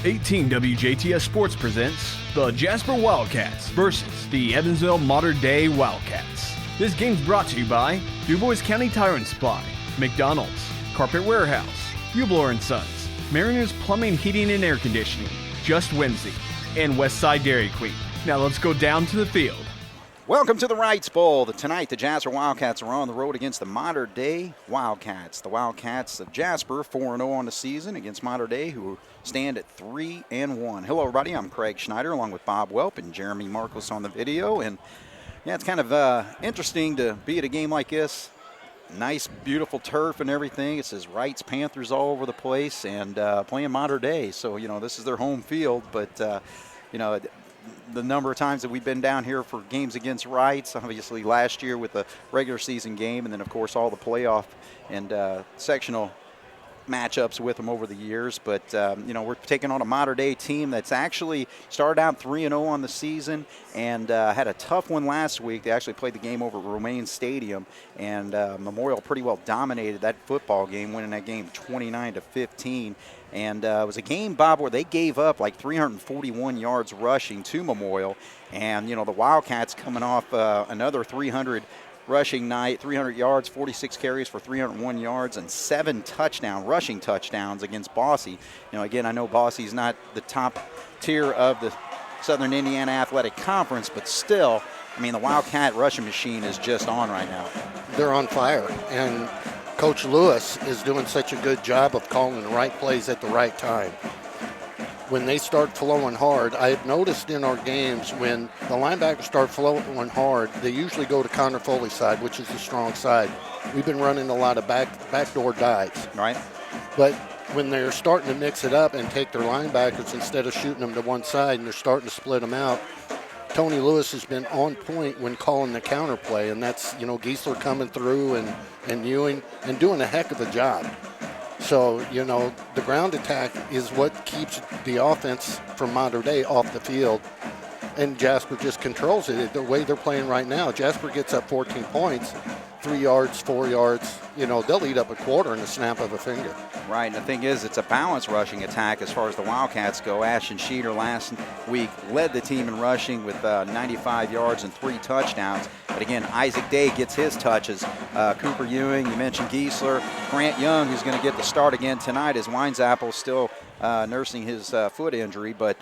18 WJTS Sports presents the Jasper Wildcats versus the Evansville Modern Day Wildcats. This game's brought to you by DuBois County Tire and Supply, McDonald's, Carpet Warehouse, Hubler & Sons, Mariners Plumbing, Heating, and Air Conditioning, Just Wednesday, and Westside Dairy Queen. Now let's go down to the field. Welcome to the Wrights Bowl. Tonight, the Jasper Wildcats are on the road against the Modern Day Wildcats. The Wildcats of Jasper, 4-0 on the season against Modern Day, who stand at 3-1. Hello, everybody. I'm Craig Schneider, along with Bob Welp and Jeremy Markos on the video. And yeah, it's kind of interesting to be at a game like this. Nice, beautiful turf and everything. It says Wrights, Panthers all over the place, and playing Modern Day. So, this is their home field, but, the number of times that we've been down here for games against Wrights, obviously last year with the regular season game, and then, of course, all the playoff and sectional matchups with them over the years. But, we're taking on a Modern Day team that's actually started out 3-0 on the season and had a tough one last week. They actually played the game over at Romaine Stadium, and Memorial pretty well dominated that football game, winning that game 29-15. And it was a game, Bob, where they gave up like 341 yards rushing to Memorial. And, the Wildcats coming off another 300 rushing night, 300 yards, 46 carries for 301 yards, and 7 rushing touchdowns against Boise. Again, I know Bosse's not the top tier of the Southern Indiana Athletic Conference, but still, the Wildcat rushing machine is just on right now. They're on fire, and Coach Lewis is doing such a good job of calling the right plays at the right time. When they start flowing hard, I've noticed in our games when the linebackers start flowing hard, they usually go to Connor Foley's side, which is the strong side. We've been running a lot of backdoor dives. Right. But when they're starting to mix it up and take their linebackers instead of shooting them to one side and they're starting to split them out, Tony Lewis has been on point when calling the counter play, and that's, Giesler coming through and Ewing and doing a heck of a job. So, the ground attack is what keeps the offense from Modern Day off the field, and Jasper just controls it. The way they're playing right now, Jasper gets up 14 points, 3 yards, 4 yards. They'll eat up a quarter in the snap of a finger. Right, and the thing is, it's a balanced rushing attack as far as the Wildcats go. Ashton Schneider last week led the team in rushing with 95 yards and 3 touchdowns. But again, Isaac Day gets his touches. Cooper Ewing, you mentioned Giesler. Grant Young, who's going to get the start again tonight, as Winesapple's still nursing his foot injury. But,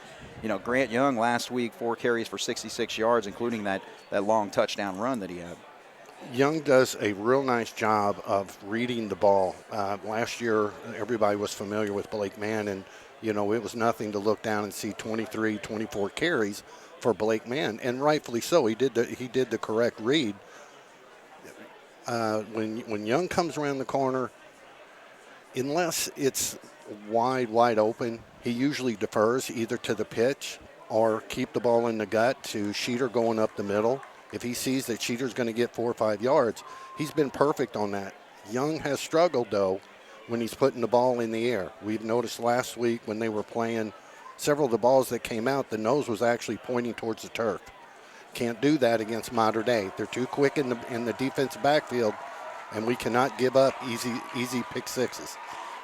Grant Young last week, 4 carries for 66 yards, including that long touchdown run that he had. Young does a real nice job of reading the ball. Last year, everybody was familiar with Blake Mann, and, it was nothing to look down and see 23, 24 carries for Blake Mann, and rightfully so. He did the correct read. When Young comes around the corner, unless it's wide open, he usually defers either to the pitch or keep the ball in the gut to Schneider going up the middle. If he sees that Schneider's going to get 4 or 5 yards, he's been perfect on that. Young has struggled, though, when he's putting the ball in the air. We've noticed last week when they were playing, several of the balls that came out, the nose was actually pointing towards the turf. Can't do that against Modern Day. They're too quick in the defensive backfield, and we cannot give up easy pick sixes.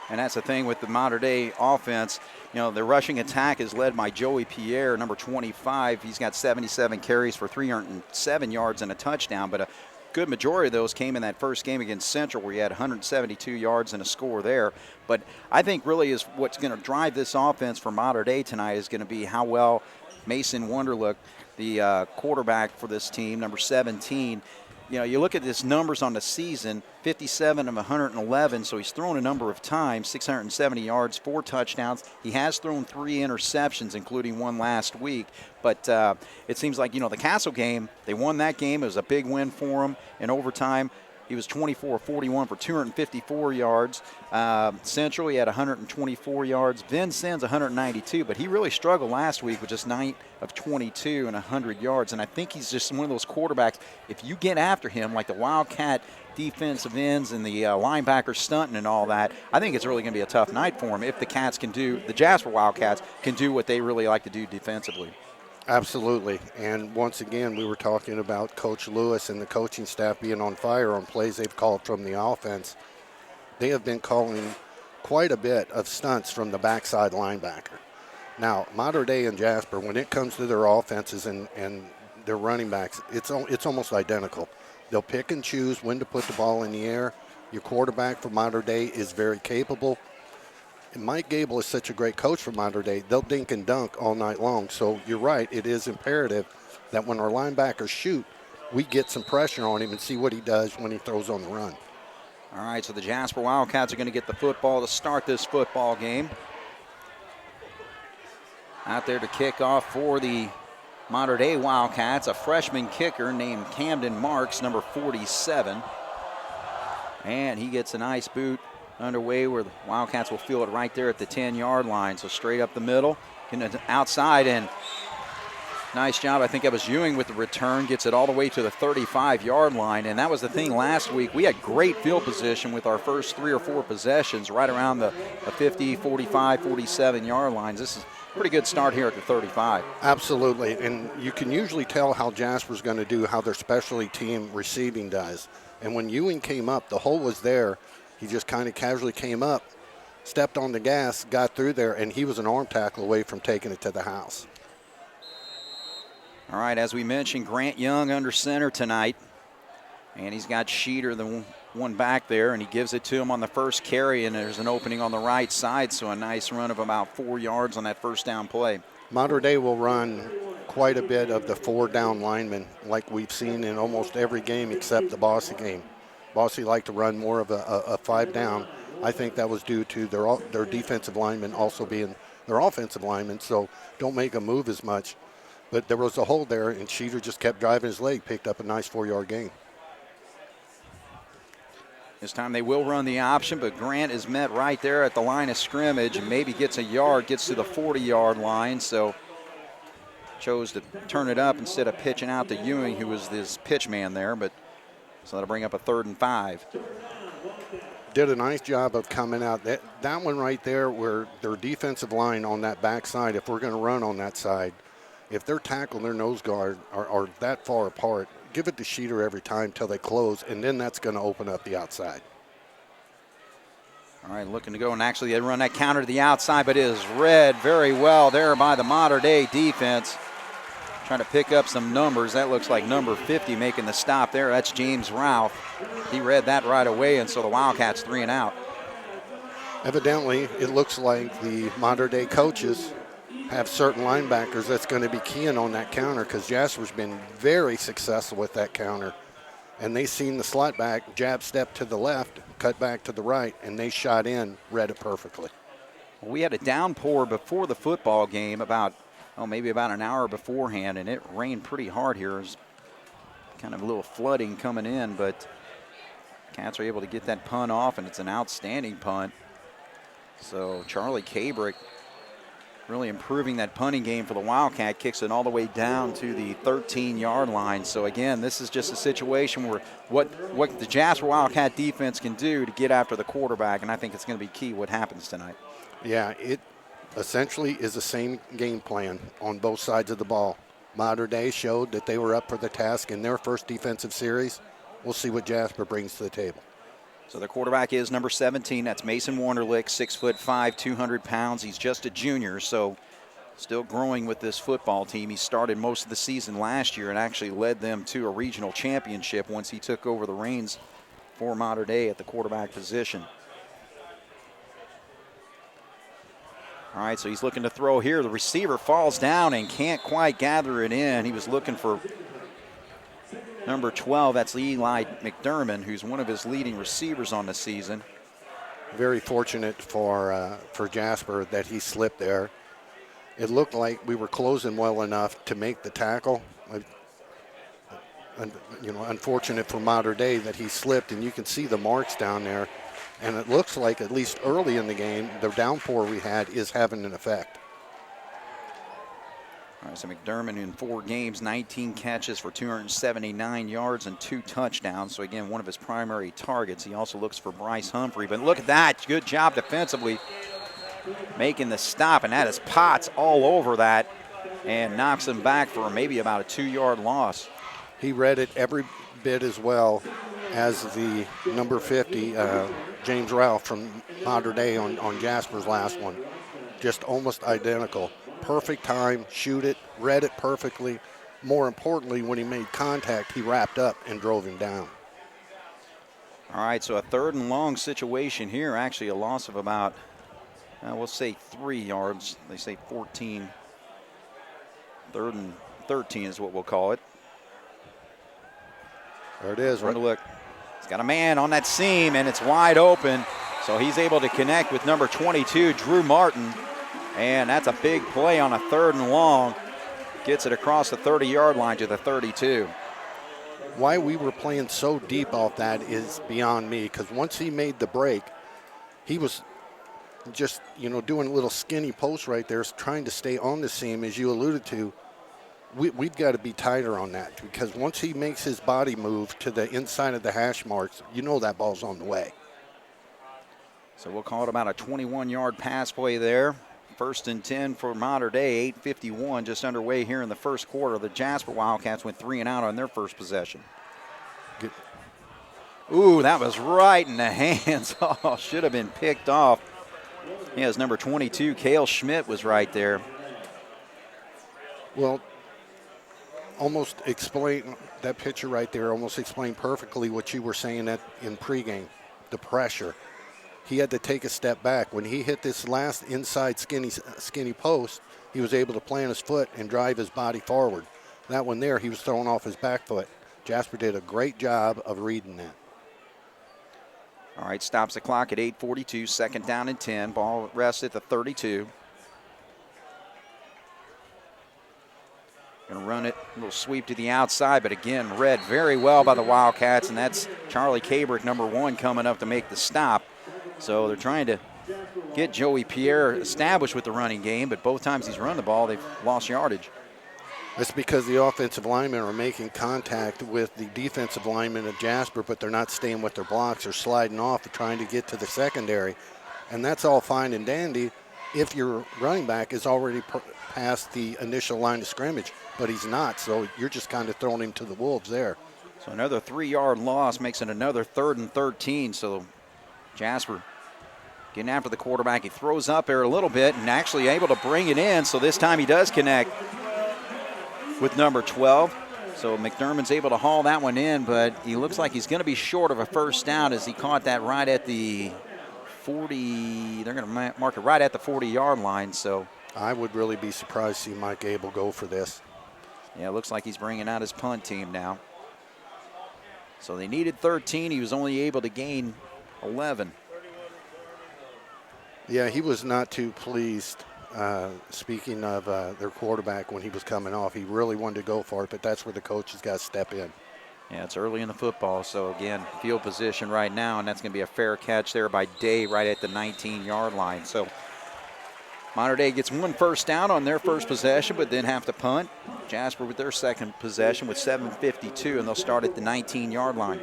And that's the thing with the Modern Day offense. The rushing attack is led by Joey Pierre, number 25. He's got 77 carries for 307 yards and a touchdown, but a good majority of those came in that first game against Central, where he had 172 yards and a score there. But I think really is what's going to drive this offense for Modern Day tonight is going to be how well Mason Wunderlich, the quarterback for this team, number 17, you look at his numbers on the season, 57 of 111, so he's thrown a number of times, 670 yards, 4 touchdowns. He has thrown 3 interceptions, including one last week. But it seems like, the Castle game, they won that game. It was a big win for him in overtime. He was 24-41 for 254 yards. Central, he had 124 yards. Vincennes, 192. But he really struggled last week with just 9 of 22 and 100 yards. And I think he's just one of those quarterbacks, if you get after him, like the Wildcat defensive ends and the linebackers stunting and all that, I think it's really going to be a tough night for him if the Jasper Wildcats can do what they really like to do defensively. Absolutely. And once again, we were talking about Coach Lewis and the coaching staff being on fire on plays they've called from the offense. They have been calling quite a bit of stunts from the backside linebacker. Now, Mater Dei and Jasper, when it comes to their offenses and their running backs, it's almost identical. They'll pick and choose when to put the ball in the air. Your quarterback for Mater Dei is very capable. And Mike Gable is such a great coach for Mater Dei. They'll dink and dunk all night long. So you're right, it is imperative that when our linebackers shoot, we get some pressure on him and see what he does when he throws on the run. All right, so the Jasper Wildcats are going to get the football to start this football game. Out there to kick off for the Mater Dei Wildcats, a freshman kicker named Camden Marks, number 47. And he gets a nice boot underway where the Wildcats will feel it right there at the 10-yard line. So straight up the middle, outside, and nice job. I think that was Ewing with the return, gets it all the way to the 35-yard line. And that was the thing last week. We had great field position with our first 3 or 4 possessions right around the 50, 45, 47-yard lines. This is a pretty good start here at the 35. Absolutely, and you can usually tell how Jasper's going to do, how their specialty team receiving does. And when Ewing came up, the hole was there. He just kind of casually came up, stepped on the gas, got through there, and he was an arm tackle away from taking it to the house. All right, as we mentioned, Grant Young under center tonight. And he's got Schneider, the one back there, and he gives it to him on the first carry, and there's an opening on the right side, so a nice run of about 4 yards on that first down play. Mater Dei will run quite a bit of the 4-down linemen like we've seen in almost every game except the Bossy game. Bossy liked to run more of a 5-down. I think that was due to their defensive linemen also being their offensive linemen, so don't make them move as much. But there was a hole there, and Schneider just kept driving his leg, picked up a nice 4-yard gain. This time they will run the option, but Grant is met right there at the line of scrimmage and maybe gets a yard, gets to the 40-yard line. So chose to turn it up instead of pitching out to Ewing, who was this pitch man there. But so that'll bring up a 3rd and 5. Did a nice job of coming out. That one right there where their defensive line on that backside, if we're going to run on that side, if their tackle and their nose guard are that far apart, give it to Schneider every time till they close, and then that's going to open up the outside. All right, looking to go, and actually they run that counter to the outside, but it is read very well there by the Mater Dei defense. Trying to pick up some numbers. That looks like number 50 making the stop there. That's James Ralph. He read that right away, and so the Wildcats 3 and out. Evidently, it looks like the Mater Dei coaches have certain linebackers that's going to be keying on that counter, because Jasper's been very successful with that counter. And they seen the slot back, jab step to the left, cut back to the right, and they shot in, read it perfectly. Well, we had a downpour before the football game maybe about an hour beforehand, and it rained pretty hard here. There's kind of a little flooding coming in, but Cats are able to get that punt off, and it's an outstanding punt. So Charlie Cabrick really improving that punting game for the Wildcat, kicks it all the way down to the 13-yard line. So again, this is just a situation where what the Jasper Wildcat defense can do to get after the quarterback, and I think it's going to be key what happens tonight. Yeah, it essentially is the same game plan on both sides of the ball. Mater Dei showed that they were up for the task in their first defensive series. We'll see what Jasper brings to the table. So their quarterback is number 17. That's Mason Wonderlich, 6'5", 200 pounds. He's just a junior, so still growing with this football team. He started most of the season last year and actually led them to a regional championship once he took over the reins for Mater Dei at the quarterback position. All right, so he's looking to throw here. The receiver falls down and can't quite gather it in. He was looking for number 12, that's Eli McDermott, who's one of his leading receivers on the season. Very fortunate for Jasper that he slipped there. It looked like we were closing well enough to make the tackle. Unfortunate for Mater Dei that he slipped, and you can see the marks down there. And it looks like, at least early in the game, the downpour we had is having an effect. All right, so McDermott in 4 games, 19 catches for 279 yards and 2 touchdowns. So again, one of his primary targets. He also looks for Bryce Humphrey. But look at that, good job defensively making the stop, and that is Potts all over that and knocks him back for maybe about a 2-yard loss. He read it every bit as well as the number 50, James Ralph from Mater Dei on Jasper's last one. just almost identical. Perfect time, shoot it, read it perfectly. More importantly, when he made contact, he wrapped up and drove him down. All right, so a 3rd and long situation here. Actually, a loss of about, we'll say 3 yards. They say 14. 3rd and 13 is what we'll call it. There it is. Right. Look, he's got a man on that seam, and it's wide open. So he's able to connect with number 22, Drew Martin. And that's a big play on a 3rd and long. Gets it across the 30-yard line to the 32. Why we were playing so deep off that is beyond me, because once he made the break, he was just, doing a little skinny post right there, trying to stay on the seam, as you alluded to. We've got to be tighter on that, because once he makes his body move to the inside of the hash marks, that ball's on the way. So we'll call it about a 21-yard pass play there. 1st and 10 for Mater Dei, 8:51 just underway here in the first quarter. The Jasper Wildcats went 3 and out on their first possession. Good. Ooh, that was right in the hands. Oh, should have been picked off. Yeah, his number 22, Cale Schmidt, was right there. Well, almost explain that picture right there, almost explained perfectly what you were saying in pregame, the pressure. He had to take a step back. When he hit this last inside skinny post, he was able to plant his foot and drive his body forward. That one there, he was throwing off his back foot. Jasper did a great job of reading that. All right, stops the clock at 8:42, 2nd down and 10. Ball rests at the 32. Going to run it, a little sweep to the outside, but again, read very well by the Wildcats, and that's Charlie Cabrick, number 1, coming up to make the stop. So they're trying to get Joey Pierre established with the running game, but both times he's run the ball, they've lost yardage. That's because the offensive linemen are making contact with the defensive linemen of Jasper, but they're not staying with their blocks or sliding off and trying to get to the secondary. And that's all fine and dandy if your running back is already past the initial line of scrimmage, but he's not, so you're just kind of throwing him to the wolves there. So another 3-yard loss makes it another 3rd and 13, so Jasper getting after the quarterback. He throws up there a little bit and actually able to bring it in, so this time he does connect with number 12. So McDermott's able to haul that one in, but he looks like he's going to be short of a first down as he caught that right at the 40. They're going to mark it right at the 40-yard line. So I would really be surprised to see Mike Abel go for this. Yeah, it looks like he's bringing out his punt team now. So they needed 13. He was only able to gain 11. Yeah, he was not too pleased. Speaking of their quarterback, when he was coming off, he really wanted to go for it, but that's where the coach has got to step in. Yeah, it's early in the football, so again, field position right now, and that's going to be a fair catch there by Day right at the 19-yard line. So Mater Dei gets 1 first down on their first possession, but then have to punt. Jasper with their second possession with 7:52, and they'll start at the 19-yard line.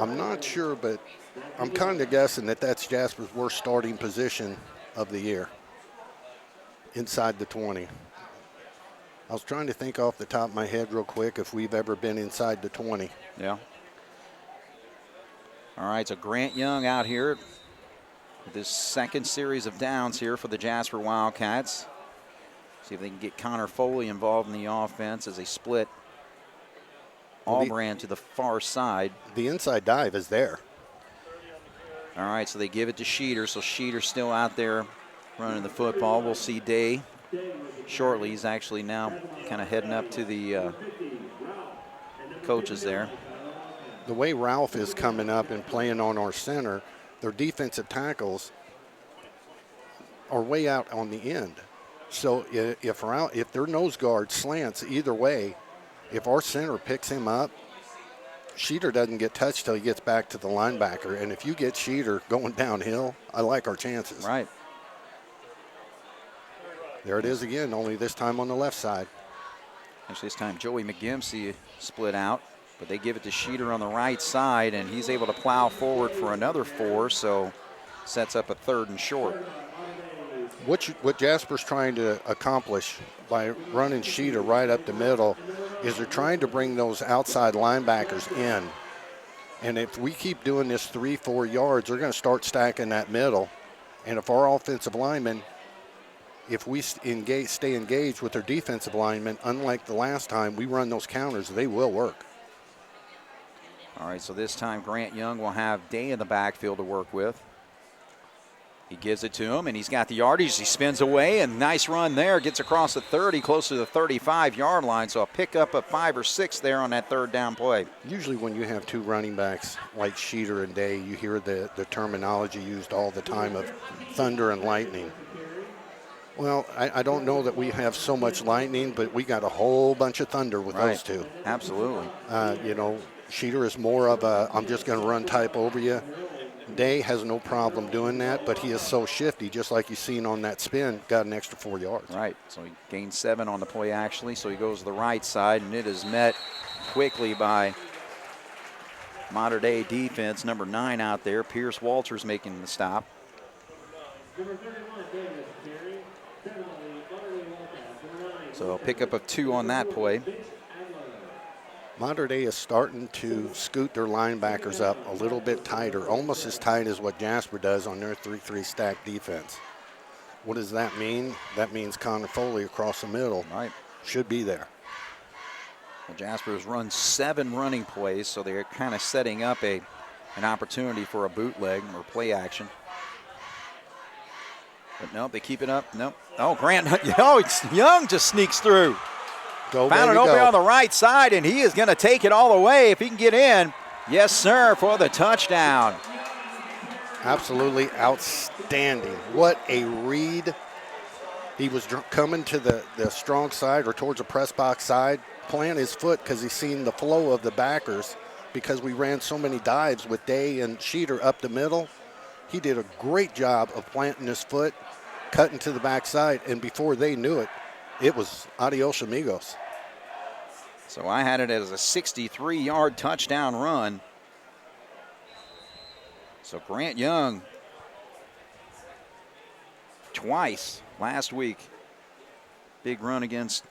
I'm not sure, but I'm kind of guessing that that's Jasper's worst starting position of the year, inside the 20. I was trying to think off the top of my head real quick if we've ever been inside the 20. Yeah. All right, so Grant Young out here with this second series of downs here for the Jasper Wildcats. See if they can get Connor Foley involved in the offense as they split Albran to the far side. The inside dive is there. All right, so they give it to Schneider. So Schneider's still out there running the football. We'll see Day shortly. He's actually now kind of heading up to the coaches there. The way Ralph is coming up and playing on our center, their defensive tackles are way out on the end. So if their nose guard slants either way, if our center picks him up, Schneider doesn't get touched till he gets back to the linebacker. And if you get Schneider going downhill, I like our chances. Right. There it is again, only this time on the left side. Actually, this time Joey McGimsey split out, but they give it to Schneider on the right side, and he's able to plow forward for another 4, so sets up a 3rd and short. What Jasper's trying to accomplish by running Schneider right up the middle is they're trying to bring those outside linebackers in And if we keep doing this 3-4 yards, they're going to start stacking that middle. And if our offensive linemen, if we stay engaged with their defensive linemen, unlike the last time we run those counters, they will work. All right, so this time Grant Young will have Day in the backfield to work with. He gives it to him, and he's got the yardage. He spins away, and nice run there. Gets across the 30, close to the 35-yard line. So a pickup of 5 or 6 there on that third down play. Usually when you have two running backs like Schneider and Day, you hear the terminology used all the time of thunder and lightning. Well, I don't know that we have so much lightning, but we got a whole bunch of thunder with those two. Absolutely. Schneider is more of a I'm just going to run type over you. Day has no problem doing that, but he is so shifty, just like you've seen on that spin, got an extra 4 yards. Right, so he gained 7 on the play actually, so he goes to the right side, and it is met quickly by Mater Dei defense, number 9 out there. Pierce Walters making the stop. So a pickup of 2 on that play. Mater Dei is starting to scoot their linebackers up a little bit tighter, almost as tight as what Jasper does on their 3-3 stack defense. What does that mean? That means Connor Foley across the middle should be there. Well, Jasper has run 7 running plays, so they're kind of setting up an opportunity for a bootleg or play action. But nope, they keep it up. Nope. Oh, Grant, Young just sneaks through. Found an opening on the right side, and he is going to take it all the way if he can get in. Yes, sir, for the touchdown. Absolutely outstanding. What a read. He was coming to the strong side or towards the press box side, plant his foot because he's seen the flow of the backers because we ran so many dives with Day and Schneider up the middle. He did a great job of planting his foot, cutting to the backside, and before they knew it, it was adios amigos. So I had it as a 63-yard touchdown run. So Grant Young, twice last week, big run against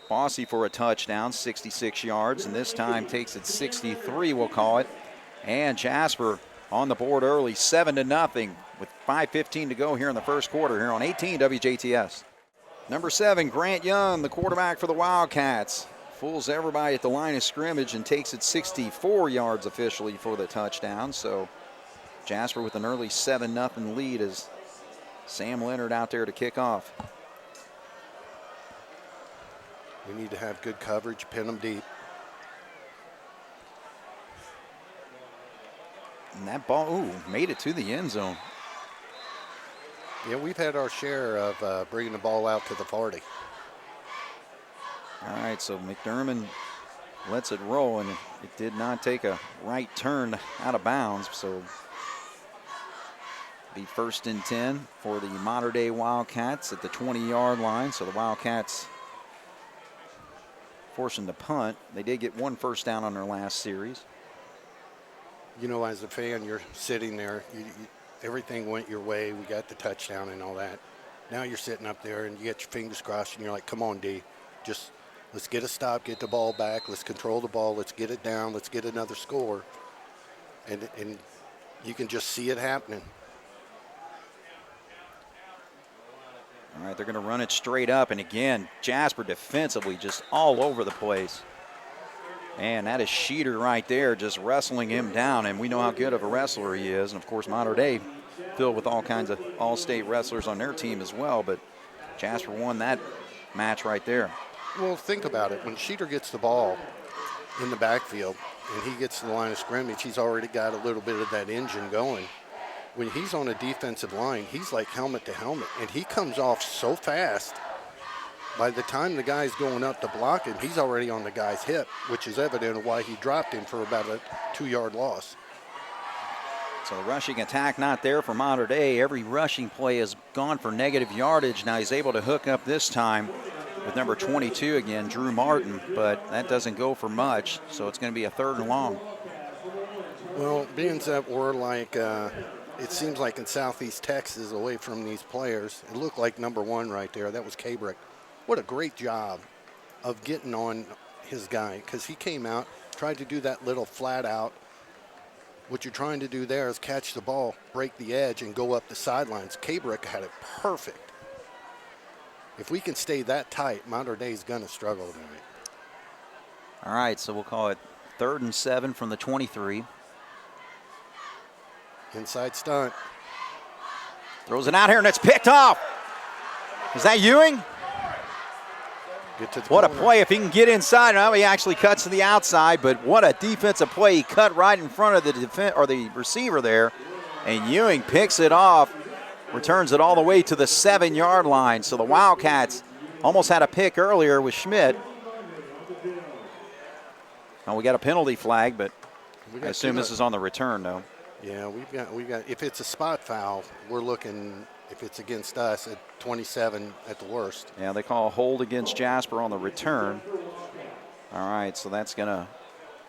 Bossy for a touchdown, 66 yards, and this time takes it 63, we'll call it. And Jasper on the board early, 7-0, with 5:15 to go here in the first quarter here on 18 WJTS. Number 7, Grant Young, the quarterback for the Wildcats. Fools everybody at the line of scrimmage and takes it 64 yards officially for the touchdown. So Jasper with an early 7-0 lead as Sam Leonard out there to kick off. We need to have good coverage, pin them deep. And that ball, made it to the end zone. Yeah, we've had our share of bringing the ball out to the 40. All right, so McDermott lets it roll, and it did not take a right turn out of bounds. So be 1st and 10 for the Mater Dei Wildcats at the 20-yard line. So the Wildcats forcing the punt. They did get 1 first down on their last series. You know, as a fan, you're sitting there. Everything went your way. We got the touchdown and all that. Now you're sitting up there, and you get your fingers crossed, and you're like, come on, D. Just let's get a stop, get the ball back. Let's control the ball. Let's get it down. Let's get another score. And you can just see it happening. All right, they're going to run it straight up. And again, Jasper defensively just all over the place. And that is Schneider right there just wrestling him down. And we know how good of a wrestler he is. And, of course, Mater Dei filled with all kinds of all-state wrestlers on their team as well. But Jasper won that match right there. Well, think about it. When Schneider gets the ball in the backfield and he gets to the line of scrimmage, he's already got a little bit of that engine going. When he's on a defensive line, he's like helmet to helmet, and he comes off so fast. By the time the guy's going up to block him, he's already on the guy's hip, which is evident of why he dropped him for about a 2-yard loss. So the rushing attack not there for Mater Dei. Every rushing play has gone for negative yardage. Now he's able to hook up this time with number 22 again, Drew Martin, but that doesn't go for much, so it's going to be a 3rd and long. Well, being that we're like, it seems like in Southeast Texas away from these players, it looked like number 1 right there. That was Kabrick. What a great job of getting on his guy, because he came out, tried to do that little flat out, What you're trying to do there is catch the ball, break the edge, and go up the sidelines. Cabrick had it perfect. If we can stay that tight, Mater Dei is going to struggle tonight. All right, so we'll call it 3rd and 7 from the 23. Inside stunt. Throws it out here, and it's picked off. Is that Ewing? What a play if he can get inside. Now he actually cuts to the outside, but what a defensive play. He cut right in front of the receiver there, and Ewing picks it off, returns it all the way to the 7-yard line. So the Wildcats almost had a pick earlier with Schmidt. Now we got a penalty flag, but I assume this is on the return, though. Yeah, we've got. If it's a spot foul, we're looking. If it's against us, at 27 at the worst. Yeah, they call a hold against Jasper on the return. All right, so that's going to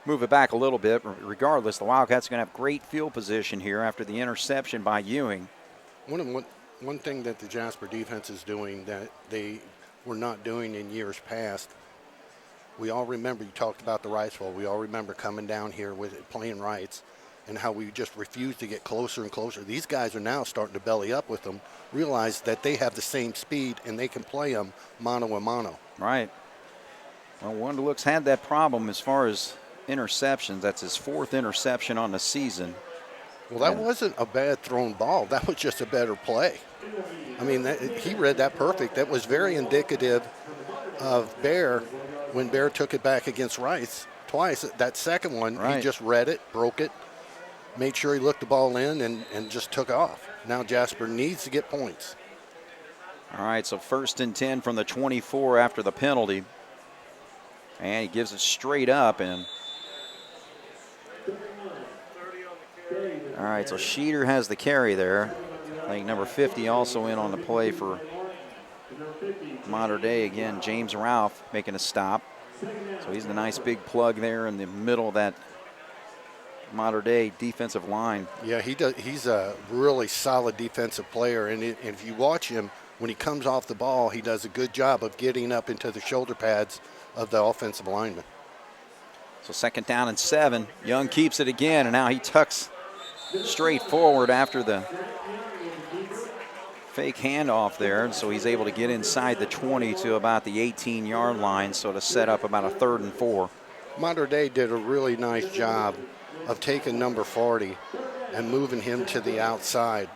move it back a little bit. Regardless, the Wildcats are going to have great field position here after the interception by Ewing. One thing that the Jasper defense is doing that they were not doing in years past, we all remember, you talked about the rights bowl, we all remember coming down here with it, playing rights, and how we just refused to get closer and closer. These guys are now starting to belly up with them, realize that they have the same speed and they can play them mano a mano. Right. Well, Wonderlook's had that problem as far as interceptions. That's his 4th interception on the season. Well, that wasn't a bad thrown ball. That was just a better play. I mean, he read that perfect. That was very indicative of Bear when Bear took it back against Rice twice. That second one, He just read it, broke it, made sure he looked the ball in, and just took off. Now Jasper needs to get points. All right, so 1st and 10 from the 24 after the penalty. And he gives it straight up. And all right, so Schneider has the carry there. I think number 50 also in on the play for Mater Dei. Again, James Ralph making a stop. So he's a nice big plug there in the middle of that Mater Dei defensive line. Yeah, he does. He's a really solid defensive player, and if you watch him, when he comes off the ball, he does a good job of getting up into the shoulder pads of the offensive lineman. So 2nd down and 7. Young keeps it again, and now he tucks straight forward after the fake handoff there, and so he's able to get inside the 20 to about the 18-yard line, so to set up about a 3rd and 4. Mater Dei did a really nice job of taking number 40 and moving him to the outside.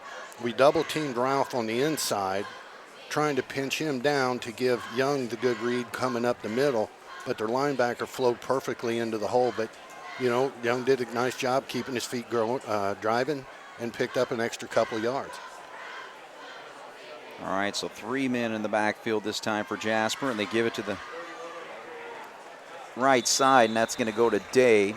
We double-teamed Ralph on the inside, trying to pinch him down to give Young the good read coming up the middle, but their linebacker flowed perfectly into the hole. But, you know, Young did a nice job keeping his feet driving and picked up an extra couple of yards. All right, so 3 men in the backfield this time for Jasper, and they give it to the right side, and that's going to go to Day.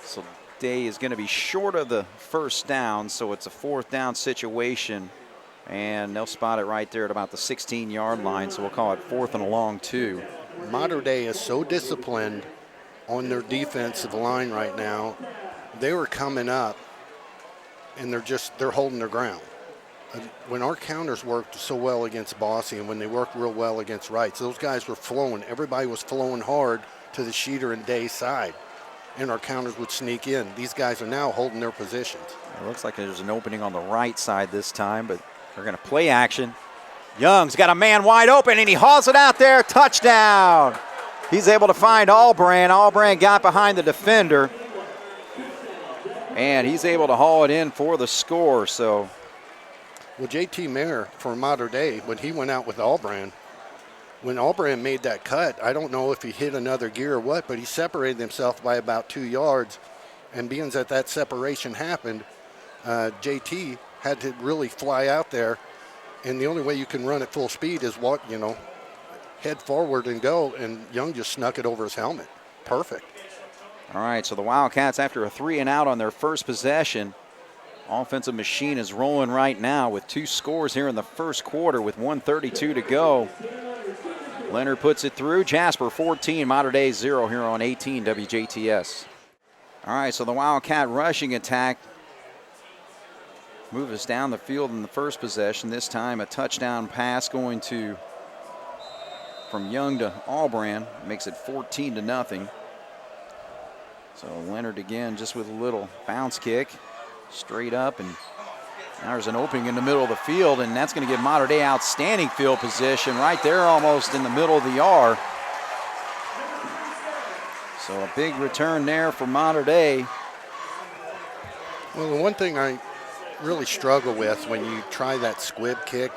So Day is going to be short of the 1st down, so it's a 4th down situation, and they'll spot it right there at about the 16-yard line, so we'll call it 4th and a long 2. Mater Dei is so disciplined on their defensive line right now. They were coming up, and they're holding their ground. When our counters worked so well against Bossy and when they worked real well against Wrights, those guys were flowing. Everybody was flowing hard to the Schneider and Day side, and our counters would sneak in. These guys are now holding their positions. It looks like there's an opening on the right side this time, but they're going to play action. Young's got a man wide open, and he hauls it out there. Touchdown. He's able to find Albrand. Albrand got behind the defender, and he's able to haul it in for the score. So, well, J.T. Mayer for Mater Dei, when he went out with Albrand, when Albrand made that cut, I don't know if he hit another gear or what, but he separated himself by about 2 yards. And being that separation happened, J.T. had to really fly out there. And the only way you can run at full speed is head forward and go. And Young just snuck it over his helmet. Perfect. All right, so the Wildcats, after a 3 and out on their first possession, offensive machine is rolling right now with 2 scores here in the first quarter with 1:32 to go. Leonard puts it through. Jasper 14, Mater Dei 0 here on 18 WJTS. All right, so the Wildcat rushing attack moves us down the field in the first possession. This time a touchdown pass going from Young to Albrand makes it 14-0. So Leonard again just with a little bounce kick, straight up, and now there's an opening in the middle of the field, and that's going to give Mater Dei outstanding field position right there almost in the middle of the yard. So a big return there for Mater Dei. Well, the one thing I really struggle with when you try that squib kick,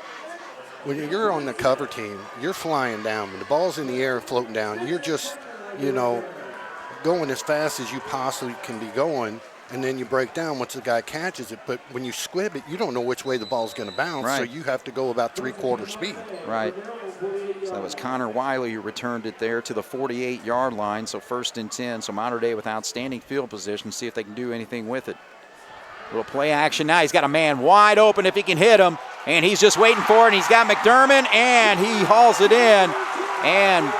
when you're on the cover team, you're flying down. When the ball's in the air floating down, you're just, going as fast as you possibly can be going, and then you break down once the guy catches it. But when you squib it, you don't know which way the ball's going to bounce, right. So you have to go about 3/4 speed. Right. So that was Connor Wiley who returned it there to the 48-yard line, so 1st and 10. So Mater Dei with outstanding field position, see if they can do anything with it. Little play action now. He's got a man wide open if he can hit him, and he's just waiting for it, and he's got McDermott, and he hauls it in, and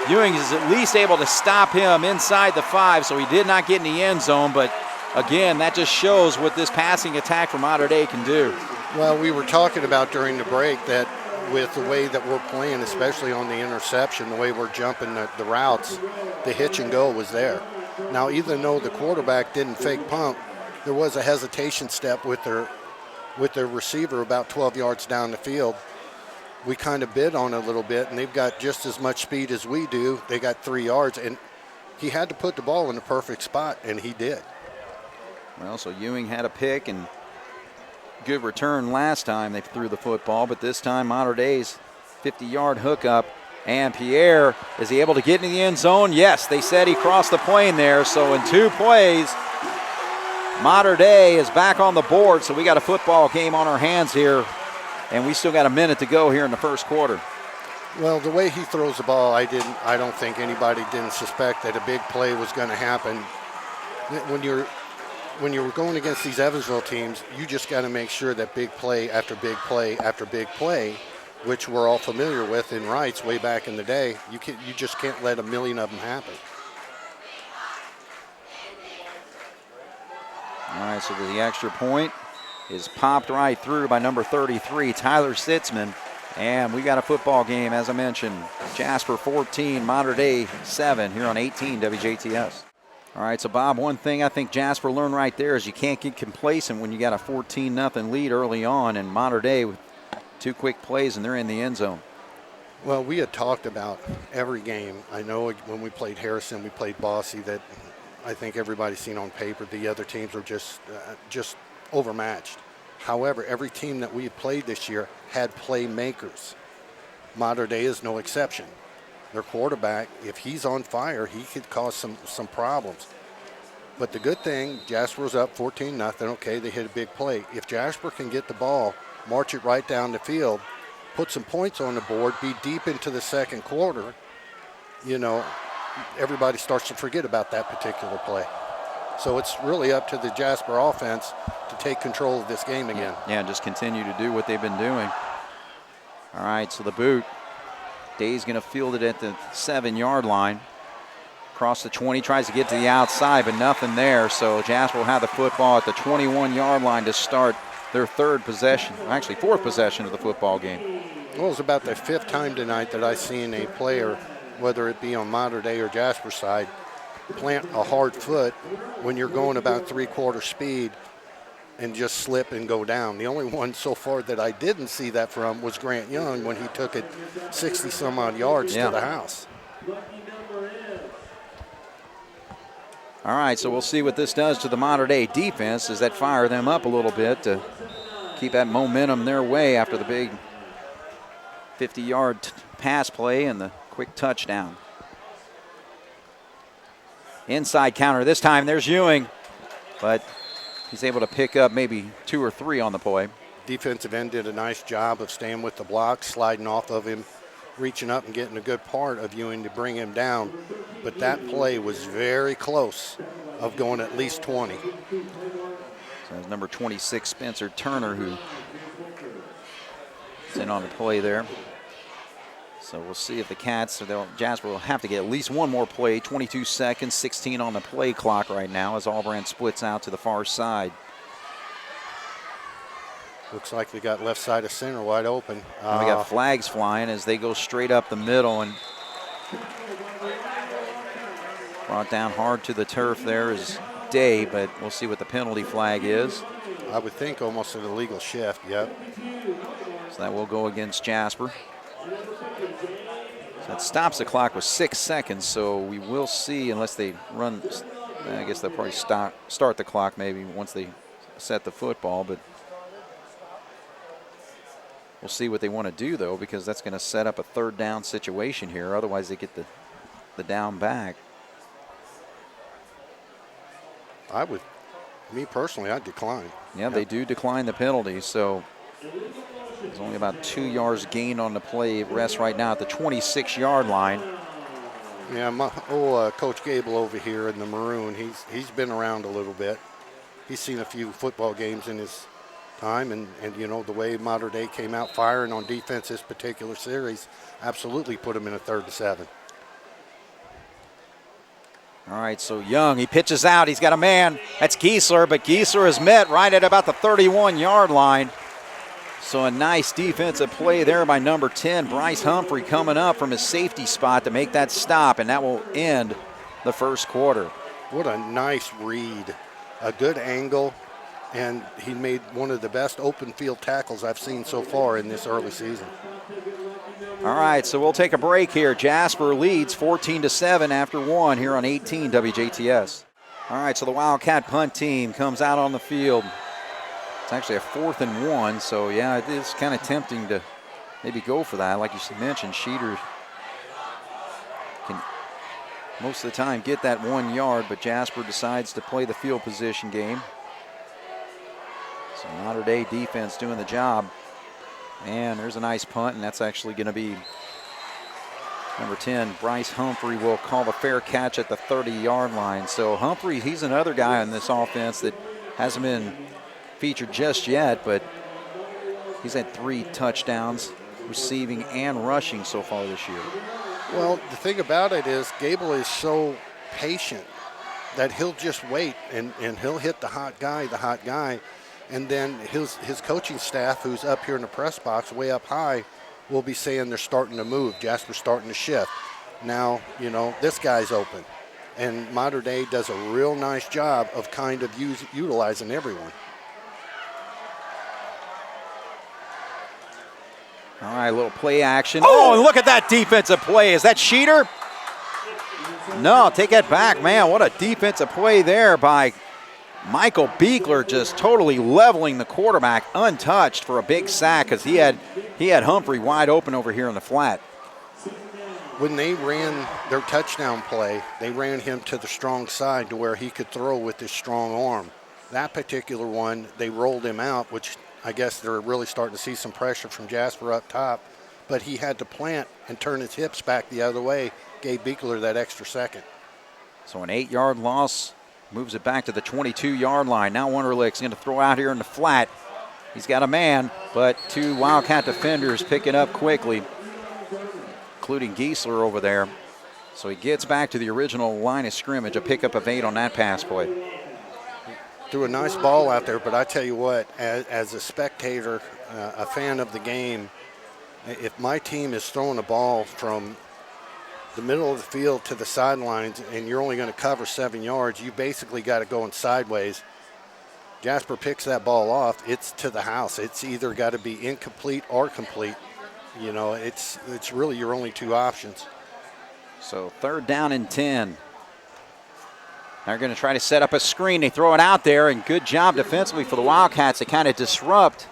Ewing is at least able to stop him inside the 5, so he did not get in the end zone, but again, that just shows what this passing attack from Mater Dei can do. Well, we were talking about during the break that with the way that we're playing, especially on the interception, the way we're jumping the routes, the hitch and go was there. Now, even though the quarterback didn't fake pump, there was a hesitation step with their receiver about 12 yards down the field. We kind of bid on it a little bit, and they've got just as much speed as we do. They got 3 yards, and he had to put the ball in the perfect spot, and he did. Well, so Ewing had a pick and good return last time they threw the football, but this time Mater Dei's 50-yard hookup. And Pierre, is he able to get in the end zone? Yes, they said he crossed the plane there. So in 2 plays, Mater Dei is back on the board. So we got a football game on our hands here, and we still got a minute to go here in the first quarter. Well, the way he throws the ball, I don't think anybody didn't suspect that a big play was going to happen. When you're going against these Evansville teams, you just got to make sure that big play after big play after big play, which we're all familiar with in Wrights way back in the day, you just can't let a million of them happen. All right, so the extra point is popped right through by number 33, Tyler Sitzman. And we got a football game, as I mentioned. Jasper 14, Mater Dei 7 here on 18 WJTS. All right, so Bob, one thing I think Jasper learned right there is you can't get complacent when you got a 14-0 lead early on, and Mater Dei with 2 quick plays and they're in the end zone. Well, we had talked about every game. I know when we played Harrison, we played Bossy, that I think everybody's seen on paper the other teams were just overmatched. However, every team that we had played this year had playmakers. Mater Dei is no exception. Their quarterback, if he's on fire, he could cause some problems. But the good thing, Jasper was up 14-0. Okay, they hit a big play. If Jasper can get the ball, march it right down the field, put some points on the board, be deep into the second quarter, everybody starts to forget about that particular play. So it's really up to the Jasper offense to take control of this game again. Yeah, just continue to do what they've been doing. All right, so the boot. Day's going to field it at the 7-yard line. Across the 20, tries to get to the outside, but nothing there. So Jasper will have the football at the 21-yard line to start their 3rd possession, actually 4th possession of the football game. Well, it was about the 5th time tonight that I've seen a player, whether it be on Mater Dei or Jasper side, plant a hard foot when you're going about 3/4 speed and just slip and go down. The only one so far that I didn't see that from was Grant Young when he took it 60-some-odd yards to the house. All right, so we'll see what this does to the Mater Dei defense. Does that fire them up a little bit to keep that momentum their way after the big 50-yard pass play and the quick touchdown? Inside counter this time. There's Ewing, but he's able to pick up maybe 2 or 3 on the play. Defensive end did a nice job of staying with the block, sliding off of him, reaching up and getting a good part of Ewing to bring him down. But that play was very close of going at least 20. So it's number 26, Spencer Turner, who is in on the play there. So we'll see if the Cats, Jasper will have to get at least one more play. 22 seconds, 16 on the play clock right now as Albrand splits out to the far side. Looks like we got left side of center wide open. And we got flags flying as they go straight up the middle. And Brought down hard to the turf there is Day, but we'll see what the penalty flag is. I would think almost an illegal shift, yep. So that will go against Jasper. So that stops the clock with 6 seconds, so we will see unless they run. I guess they'll probably start the clock maybe once they set the football, but we'll see what they want to do, though, because that's going to set up a third down situation here. Otherwise, they get the down back. Me personally, I'd decline. Yeah, they do decline the penalty, so there's only about 2 yards gained on the play. It rests right now at the 26-yard line. Yeah, Coach Gable over here in the maroon, he's been around a little bit. He's seen a few football games in his time, and you know, the way Mater Dei came out firing on defense this particular series absolutely put him in a 3rd and 7. All right, so Young, he pitches out. He's got a man. That's Giesler, but Giesler is met right at about the 31-yard line. So a nice defensive play there by number 10, Bryce Humphrey, coming up from his safety spot to make that stop, and that will end the first quarter. What a nice read. A good angle, and he made one of the best open field tackles I've seen so far in this early season. All right, so we'll take a break here. Jasper leads 14-7 after 1 here on 18 WJTS. All right, so the Wildcat punt team comes out on the field. It's actually a 4th and 1, so yeah, it is kind of tempting to maybe go for that. Like you mentioned, Schneider can most of the time get that 1 yard, but Jasper decides to play the field position game. So Mater Dei defense doing the job. And there's a nice punt, and that's actually going to be number 10, Bryce Humphrey, will call the fair catch at the 30-yard line. So Humphrey, he's another guy on this offense that hasn't been featured just yet, but he's had 3 touchdowns receiving and rushing so far this year. Well, the thing about it is Gable is so patient that he'll just wait, and he'll hit the hot guy. And then his coaching staff, who's up here in the press box way up high, will be saying they're starting to move. Jasper's starting to shift. Now, you know, this guy's open. And Mater Dei does a real nice job of kind of utilizing everyone. All right, a little play action. Oh, and look at that defensive play. Is that Schneider? No, take that back, man. What a defensive play there by Michael Beekler, just totally leveling the quarterback untouched for a big sack, because he had Humphrey wide open over here in the flat. When they ran their touchdown play, they ran him to the strong side to where he could throw with his strong arm. That particular one, they rolled him out, which I guess they're really starting to see some pressure from Jasper up top. But he had to plant and turn his hips back the other way, gave Beekler that extra second. So an 8-yard loss. Moves it back to the 22-yard line. Now Wunderlich's going to throw out here in the flat. He's got a man, but 2 Wildcat defenders pick it up quickly, including Giesler over there. So he gets back to the original line of scrimmage, a pickup of 8 on that pass play. Threw a nice ball out there, but I tell you what, as a spectator, a fan of the game, if my team is throwing a ball from the middle of the field to the sidelines and you're only going to cover 7 yards, you basically got to go in sideways. Jasper picks that ball off, it's to the house. It's either got to be incomplete or complete. You know, it's really your only 2 options. So 3rd down and 10. They're going to try to set up a screen. They throw it out there, and good job defensively for the Wildcats to kind of disrupt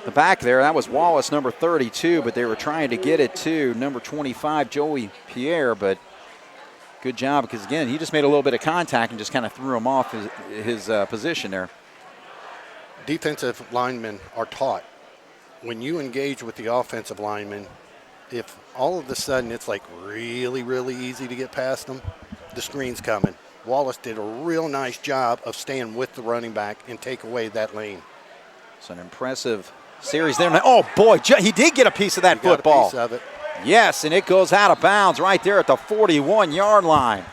the back there. That was Wallace, number 32, but they were trying to get it to number 25, Joey Pierre, but good job, because, again, he just made a little bit of contact and just kind of threw him off his position there. Defensive linemen are taught, when you engage with the offensive linemen, if all of a sudden it's like really, really easy to get past them, the screen's coming. Wallace did a real nice job of staying with the running back and take away that lane. It's an impressive series there. Oh, boy, he did get a piece of that football. Got a piece of it. Yes, and it goes out of bounds right there at the 41-yard line.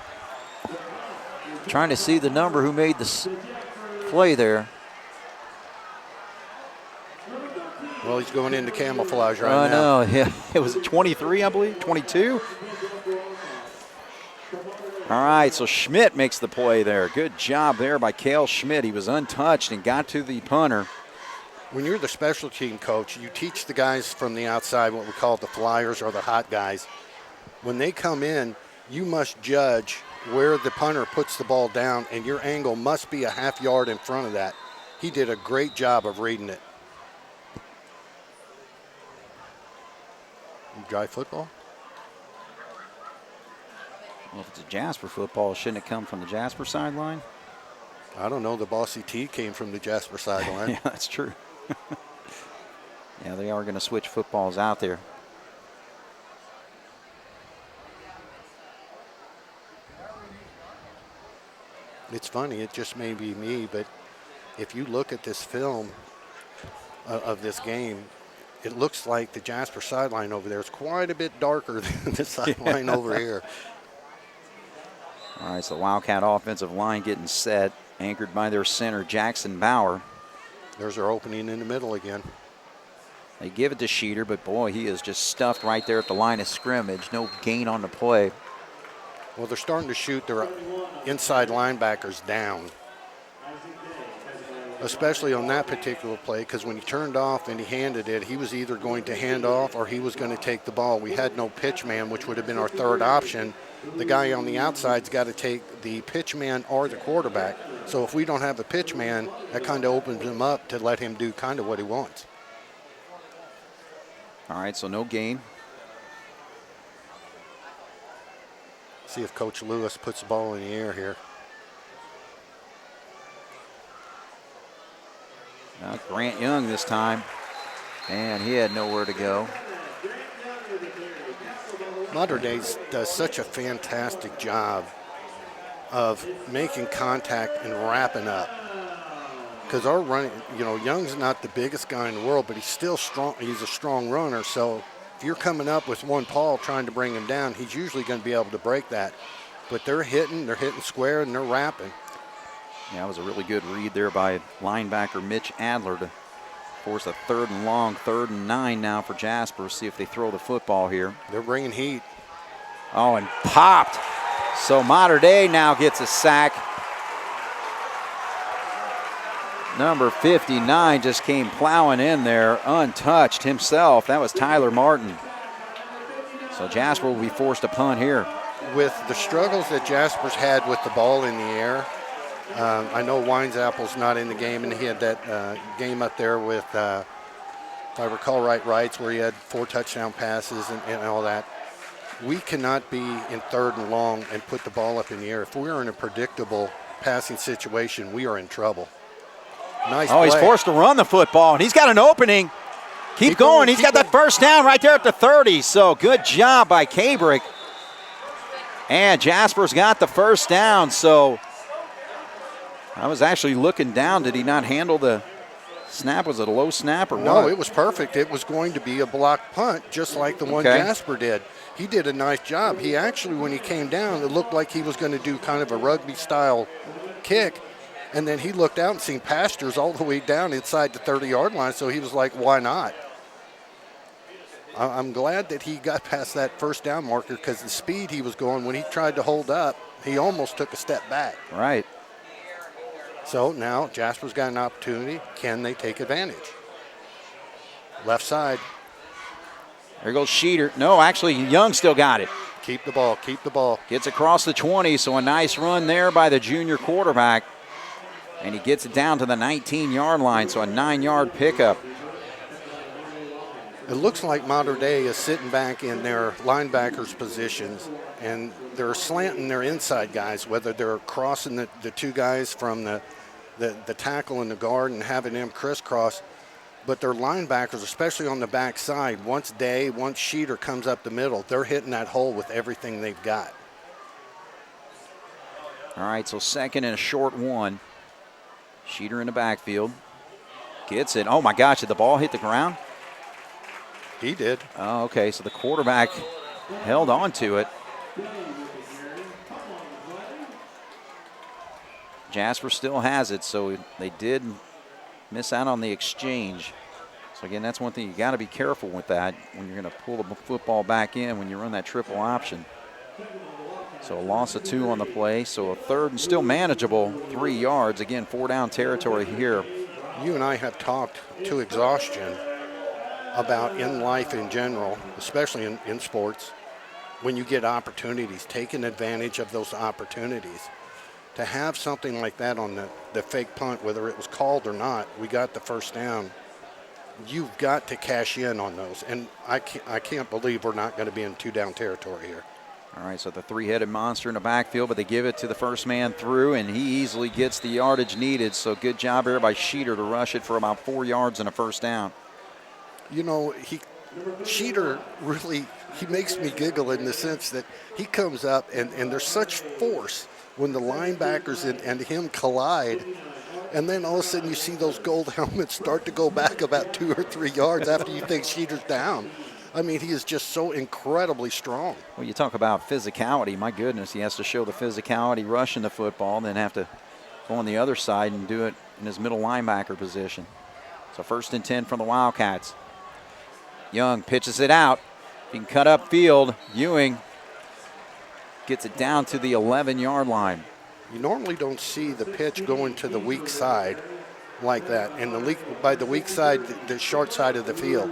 Trying to see the number who made the play there. Well, he's going into camouflage right now. No, yeah. It was 23, I believe, 22. All right, so Schmidt makes the play there. Good job there by Cale Schmidt. He was untouched and got to the punter. When you're the special team coach, you teach the guys from the outside what we call the flyers or the hot guys. When they come in, you must judge where the punter puts the ball down, and your angle must be a half yard in front of that. He did a great job of reading it. Dry football? Well, if it's a Jasper football, shouldn't it come from the Jasper sideline? I don't know. The Bossy T came from the Jasper sideline. Yeah, that's true. Yeah, they are going to switch footballs out there. It's funny. It just may be me, but if you look at this film of this game, it looks like the Jasper sideline over there is quite a bit darker than the sideline over here. All right, so the Wildcat offensive line getting set, anchored by their center, Jackson Bauer. There's our opening in the middle again. They give it to Schneider, but boy, he is just stuffed right there at the line of scrimmage. No gain on the play. Well, they're starting to shoot their inside linebackers down, especially on that particular play, because when he turned off and he handed it, he was either going to hand off or he was going to take the ball. We had no pitch man, which would have been our third option. The guy on the outside's got to take the pitch man or the quarterback. So if we don't have a pitch man, that kind of opens him up to let him do kind of what he wants. All right, so no gain. See if Coach Lewis puts the ball in the air here. Now Grant Young this time, and he had nowhere to go. Mater Dei does such a fantastic job of making contact and wrapping up. Because our running, Young's not the biggest guy in the world, but he's still strong. He's a strong runner. So if you're coming up with one paw trying to bring him down, he's usually going to be able to break that. But they're hitting square, and they're wrapping. Yeah, that was a really good read there by linebacker Mitch Adler to force a 3rd and long, 3rd and 9 now for Jasper. See if they throw the football here. They're bringing heat. Oh, and popped. So Mater Dei now gets a sack. Number 59 just came plowing in there, untouched himself. That was Tyler Martin. So Jasper will be forced to punt here. With the struggles that Jasper's had with the ball in the air, I know Winesapple's not in the game, and he had that game up there with, if I recall right, where he had 4 touchdown passes and all that. We cannot be in 3rd and long and put the ball up in the air. If we're in a predictable passing situation, we are in trouble. Nice play. He's forced to run the football, and he's got an opening. Keep going. He's got that first down right there at the 30. So good job by Kabrick. And Jasper's got the first down. So I was actually looking down. Did he not handle the snap? Was it a low snap or what? No, it was perfect. It was going to be a block punt, just like the one Jasper did. He did a nice job. He actually, when he came down, it looked like he was going to do kind of a rugby-style kick. And then he looked out and seen pastures all the way down inside the 30-yard line, so he was like, why not? I'm glad that he got past that first down marker, because the speed he was going, when he tried to hold up, he almost took a step back. Right. So now Jasper's got an opportunity. Can they take advantage? Left side. There goes Schneider. No, actually, Young still got it. Keep the ball, keep the ball. Gets across the 20, so a nice run there by the junior quarterback. And he gets it down to the 19-yard line, so a 9-yard pickup. It looks like Mater Dei is sitting back in their linebackers' positions, and they're slanting their inside guys, whether they're crossing the 2 guys from the tackle and the guard and having them crisscross. But their linebackers, especially on the backside, once Schneider comes up the middle, they're hitting that hole with everything they've got. All right, so 2nd and a short 1. Schneider in the backfield. Gets it. Oh, my gosh, did the ball hit the ground? He did. Oh, okay, so the quarterback held on to it. Jasper still has it, so they did miss out on the exchange. So, again, that's one thing. You got to be careful with that when you're going to pull the football back in when you run that triple option. So a loss of 2 on the play. So a third and still manageable, 3 yards. Again, 4 down territory here. You and I have talked to exhaustion about in life in general, especially in sports, when you get opportunities, taking advantage of those opportunities. To have something like that on the fake punt, whether it was called or not, we got the first down. You've got to cash in on those. And I can't believe we're not going to be in 2 down territory here. All right, so the 3-headed monster in the backfield, but they give it to the first man through, and he easily gets the yardage needed. So good job here by Schneider to rush it for about 4 yards and a first down. You know, Schneider really, he makes me giggle in the sense that he comes up and there's such force when the linebackers and him collide. And then all of a sudden you see those gold helmets start to go back about 2 or 3 yards after you think Schneider's down. I mean, he is just so incredibly strong. Well, you talk about physicality. My goodness, he has to show the physicality rushing the football, and then have to go on the other side and do it in his middle linebacker position. So 1st and 10 from the Wildcats. Young pitches it out. He can cut up field. Ewing gets it down to the 11-yard line. You normally don't see the pitch going to the weak side like that. And by the weak side, the short side of the field,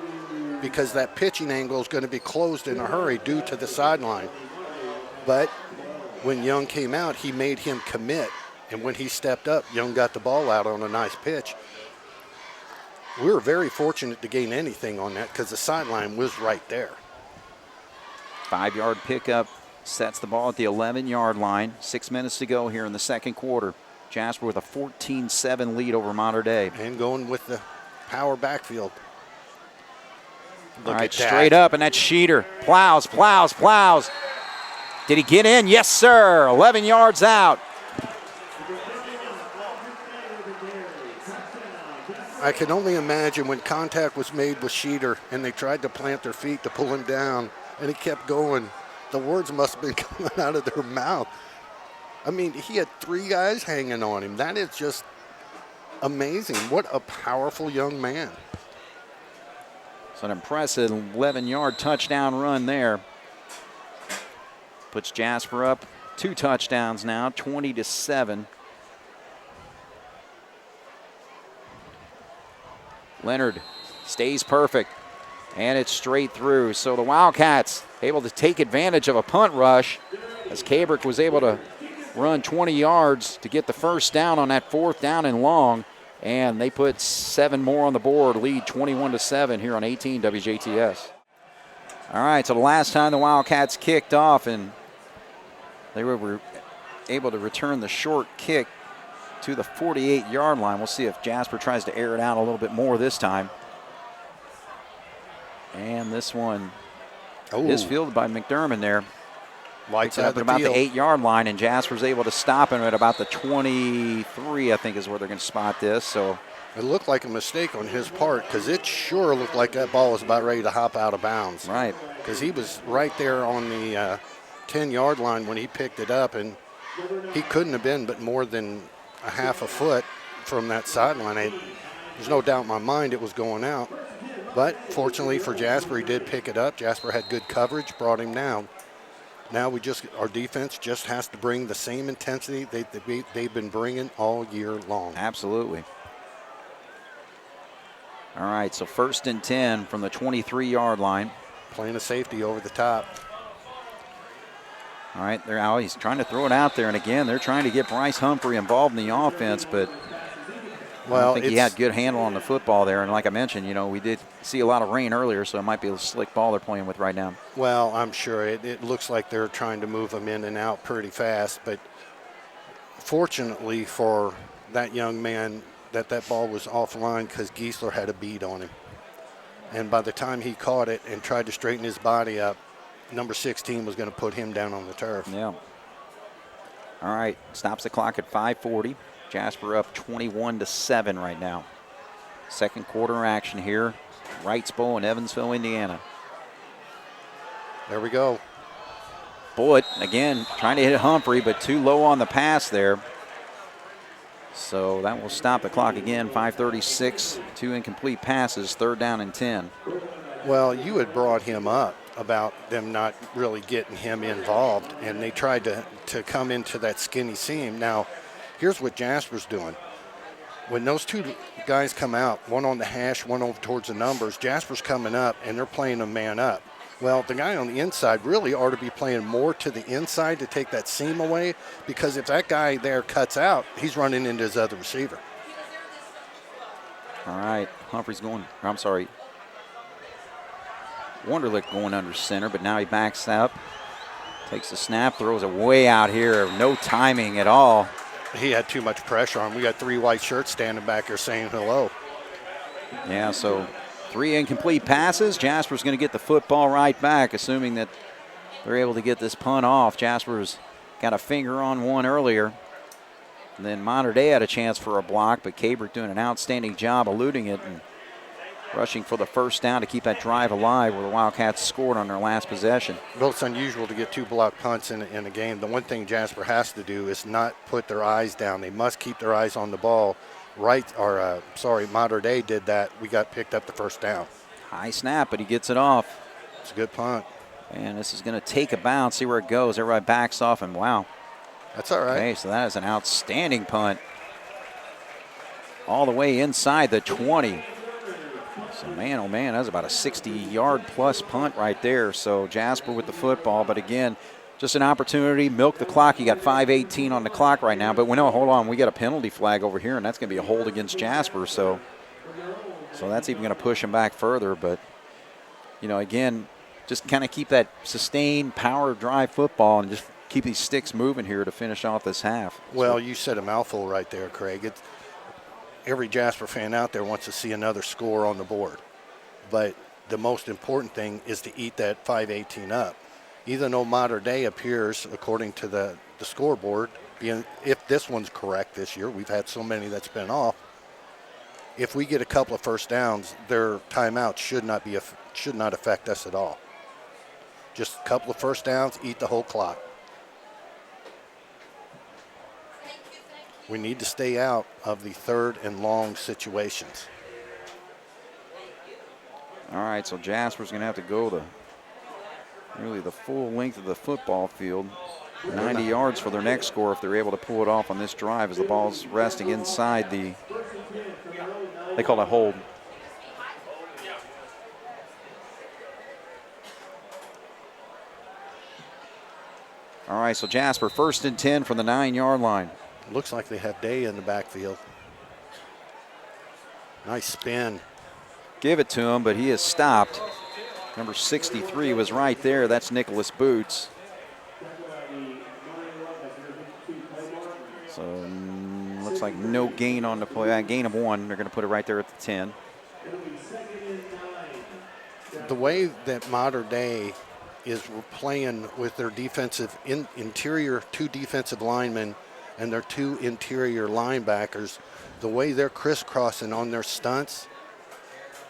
because that pitching angle is going to be closed in a hurry due to the sideline. But when Young came out, he made him commit. And when he stepped up, Young got the ball out on a nice pitch. We were very fortunate to gain anything on that because the sideline was right there. 5-yard pickup sets the ball at the 11-yard line. 6 minutes to go here in the second quarter. Jasper with a 14-7 lead over Mater Dei. And going with the power backfield. All right, straight up, and that's Schneider. Plows. Did he get in? Yes, sir. 11 yards out. I can only imagine when contact was made with Schneider and they tried to plant their feet to pull him down, and he kept going. The words must have been coming out of their mouth. I mean, he had 3 guys hanging on him. That is just amazing. What a powerful young man. It's an impressive 11-yard touchdown run there. Puts Jasper up 2 touchdowns now, 20-7. Leonard stays perfect, and it's straight through. So the Wildcats able to take advantage of a punt rush as Cabrick was able to run 20 yards to get the first down on that 4th down and long. And they put 7 more on the board, lead 21-7 here on 18 WJTS. All right, so the last time the Wildcats kicked off, and they were able to return the short kick to the 48-yard line. We'll see if Jasper tries to air it out a little bit more this time. And this one is fielded by McDermott there. Lights up at about the 8-yard line, and Jasper's able to stop him at about the 23, I think is where they're going to spot this. So it looked like a mistake on his part because it sure looked like that ball was about ready to hop out of bounds. Right. Because he was right there on the 10-yard line when he picked it up, and he couldn't have been but more than a half a foot from that sideline. There's no doubt in my mind it was going out. But fortunately for Jasper, he did pick it up. Jasper had good coverage, brought him down. Now our defense just has to bring the same intensity they've been bringing all year long. Absolutely. All right, so 1st and 10 from the 23-yard line. Playing a safety over the top. All right, he's trying to throw it out there, and again, they're trying to get Bryce Humphrey involved in the offense, but I don't think he had good handle on the football there. And like I mentioned, we did see a lot of rain earlier, so it might be a slick ball they're playing with right now. Well, I'm sure it looks like they're trying to move him in and out pretty fast, but fortunately for that young man, that ball was offline because Giesler had a bead on him. And by the time he caught it and tried to straighten his body up, number 16 was going to put him down on the turf. Yeah. All right, stops the clock at 5:40. Jasper up 21-7 right now. Second quarter action here. Wrights Bowl in Evansville, Indiana. There we go. Bullet, again, trying to hit Humphrey, but too low on the pass there. So that will stop the clock again. 5:36, 2 incomplete passes, 3rd down and 10. Well, you had brought him up about them not really getting him involved, and they tried to come into that skinny seam. Now, here's what Jasper's doing. When those two guys come out, one on the hash, one over towards the numbers, Jasper's coming up, and they're playing a man up. Well, the guy on the inside really ought to be playing more to the inside to take that seam away, because if that guy there cuts out, he's running into his other receiver. All right, Wunderlich going under center, but now he backs up, takes the snap, throws it way out here, no timing at all. He had too much pressure on him. We got 3 white shirts standing back here saying hello. Yeah, so 3 incomplete passes. Jasper's going to get the football right back, assuming that they're able to get this punt off. Jasper's got a finger on one earlier. And then Mater Dei had a chance for a block, but Cabrick doing an outstanding job eluding it and rushing for the first down to keep that drive alive where the Wildcats scored on their last possession. Well, it's unusual to get 2 block punts in a game. The one thing Jasper has to do is not put their eyes down. They must keep their eyes on the ball. Mater Dei did that. We got picked up the first down. High snap, but he gets it off. It's a good punt. And this is going to take a bounce, see where it goes. Everybody backs off, and wow. That's all right. Okay, so that is an outstanding punt. All the way inside the 20. So, man, oh, man, that's about a 60-yard-plus punt right there. So, Jasper with the football. But, again, just an opportunity. Milk the clock. You got 5:18 on the clock right now. But, hold on. We got a penalty flag over here, and that's going to be a hold against Jasper. So that's even going to push him back further. But, again, just kind of keep that sustained power drive football and just keep these sticks moving here to finish off this half. Well, you said a mouthful right there, Craig. Every Jasper fan out there wants to see another score on the board. But the most important thing is to eat that 5:18 up. Even though Mater Dei appears, according to the scoreboard, if this one's correct this year, we've had so many that's been off. If we get a couple of first downs, their timeouts should not affect us at all. Just a couple of first downs, eat the whole clock. We need to stay out of the 3rd and long situations. All right, so Jasper's going to have to go the full length of the football field. 90 yards for their next score if they're able to pull it off on this drive as the ball's resting inside they call it a hold. All right, so Jasper 1st and 10 from the 9-yard line. Looks like they have Day in the backfield. Nice spin. Give it to him, but he is stopped. Number 63 was right there. That's Nicholas Boots. So looks like no gain on the play. Gain of 1. They're going to put it right there at the 10. The way that Mater Dei is playing with their defensive interior 2 defensive linemen and their 2 interior linebackers, the way they're crisscrossing on their stunts,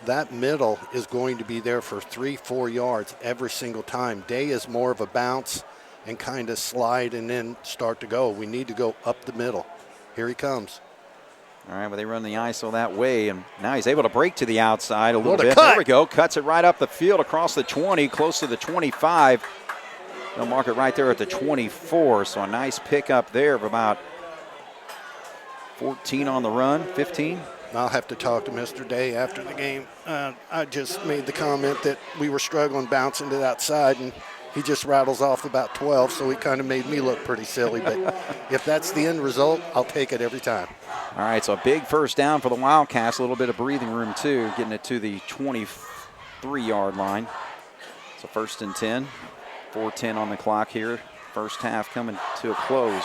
that middle is going to be there for 3-4 yards every single time. Day is more of a bounce and kind of slide and then start to go. We need to go up the middle. Here he comes. All right, well, they run the ISO that way, and now he's able to break to the outside a little bit. Cut. There we go. Cuts it right up the field across the 20, close to the 25. They'll mark it right there at the 24, so a nice pickup there of about 14 on the run, 15. I'll have to talk to Mr. Day after the game. I just made the comment that we were struggling bouncing to the outside, and he just rattles off about 12, so he kind of made me look pretty silly. But if that's the end result, I'll take it every time. All right, so a big first down for the Wildcats, a little bit of breathing room too, getting it to the 23-yard line. So 1st and 10, 4:10 on the clock here. First half coming to a close.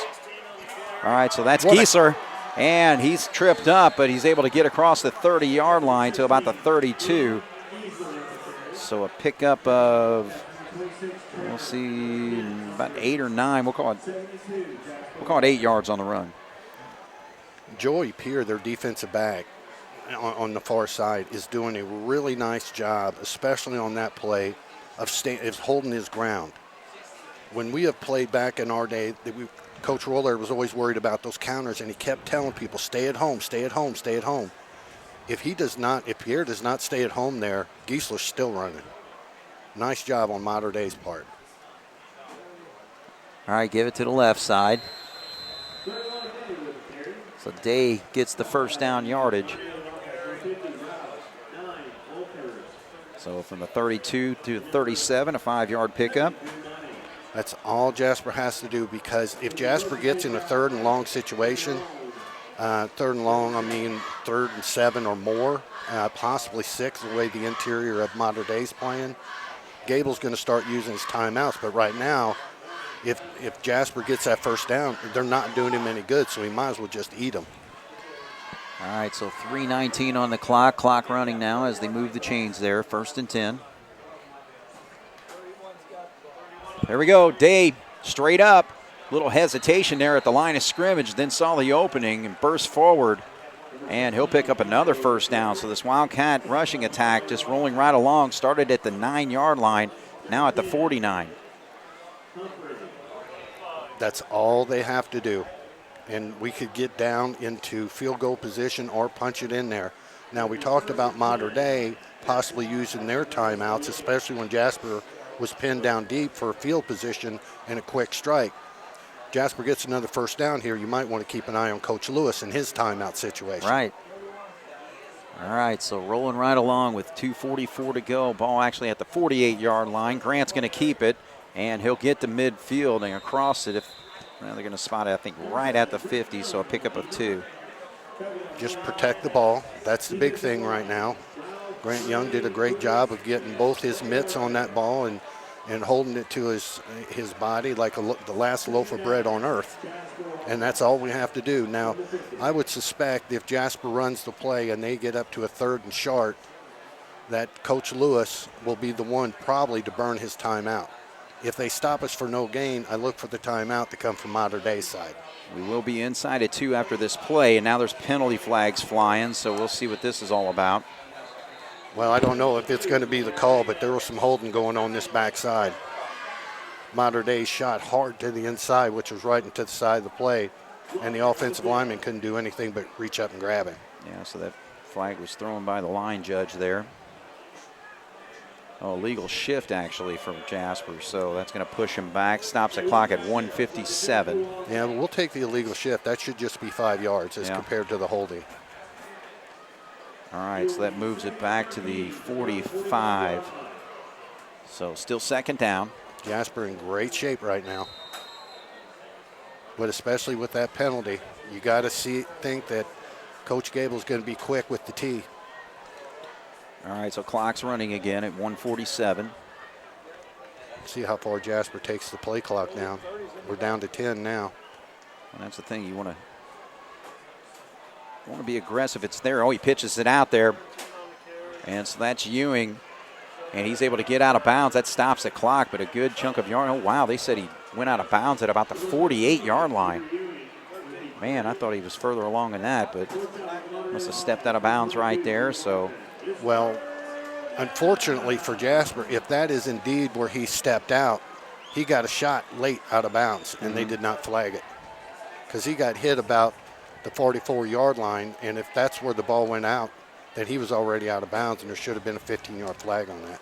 All right, so that's Giesler. And he's tripped up, but he's able to get across the 30-yard line to about the 32. So a pickup of, we'll see, about 8 or 9. We'll call it 8 yards on the run. Joey Peer, their defensive back on the far side, is doing a really nice job, especially on that play, of holding his ground. When we have played back in our day, Coach Roller was always worried about those counters, and he kept telling people, stay at home, stay at home, stay at home. If Pierre does not stay at home there, Giesler's still running. Nice job on Mater Dei's part. All right, give it to the left side. So Day gets the first down yardage. So from the 32 to the 37, a 5-yard pickup. That's all Jasper has to do, because if Jasper gets in a 3rd and long situation, 3rd and long, I mean 3rd and 7 or more, possibly 6, the way the interior of Mater Dei's playing, Gable's going to start using his timeouts. But right now, if Jasper gets that first down, they're not doing him any good, so he might as well just eat him. All right, so 3:19 on the clock. Clock running now as they move the chains there. 1st and 10. There we go. Day straight up. Little hesitation there at the line of scrimmage, then saw the opening and burst forward. And he'll pick up another first down. So this Wildcat rushing attack just rolling right along. Started at the 9-yard line, now at the 49. That's all they have to do. And we could get down into field goal position or punch it in there. Now, we talked about Mater Dei possibly using their timeouts, especially when Jasper was pinned down deep for a field position and a quick strike. Jasper gets another first down here, you might want to keep an eye on Coach Lewis and his timeout situation. Right. All right, so rolling right along with 2:44 to go. Ball actually at the 48-yard line. Grant's going to keep it, and he'll get to midfield and across it. They're going to spot it, I think, right at the 50, so a pickup of 2. Just protect the ball. That's the big thing right now. Grant Young did a great job of getting both his mitts on that ball and holding it to his body like the last loaf of bread on earth. And that's all we have to do. Now, I would suspect if Jasper runs the play and they get up to a 3rd and short, that Coach Lewis will be the one probably to burn his timeout. If they stop us for no gain, I look for the timeout to come from Mater Dei's side. We will be inside at 2 after this play, and now there's penalty flags flying, so we'll see what this is all about. Well, I don't know if it's going to be the call, but there was some holding going on this backside. Mater Dei shot hard to the inside, which was right into the side of the play, and the offensive lineman couldn't do anything but reach up and grab him. Yeah, so that flag was thrown by the line judge there. Oh, illegal shift actually from Jasper, so that's going to push him back. Stops the clock at 1:57. Yeah, but we'll take the illegal shift. That should just be 5 yards as compared to the holding. All right, so that moves it back to the 45. So still 2nd down. Jasper in great shape right now. But especially with that penalty, you got to think that Coach Gable's going to be quick with the tee. All right, so clock's running again at 1:47. See how far Jasper takes the play clock down. We're down to 10 now. And that's the thing, you want to be aggressive. It's there. Oh, he pitches it out there. And so that's Ewing. And he's able to get out of bounds. That stops the clock, but a good chunk of yard. Oh, wow, they said he went out of bounds at about the 48-yard line. Man, I thought he was further along than that, but must have stepped out of bounds right there. So, well, unfortunately for Jasper, if that is indeed where he stepped out, he got a shot late out of bounds, and they did not flag it because he got hit about the 44-yard line, and if that's where the ball went out, then he was already out of bounds, and there should have been a 15-yard flag on that.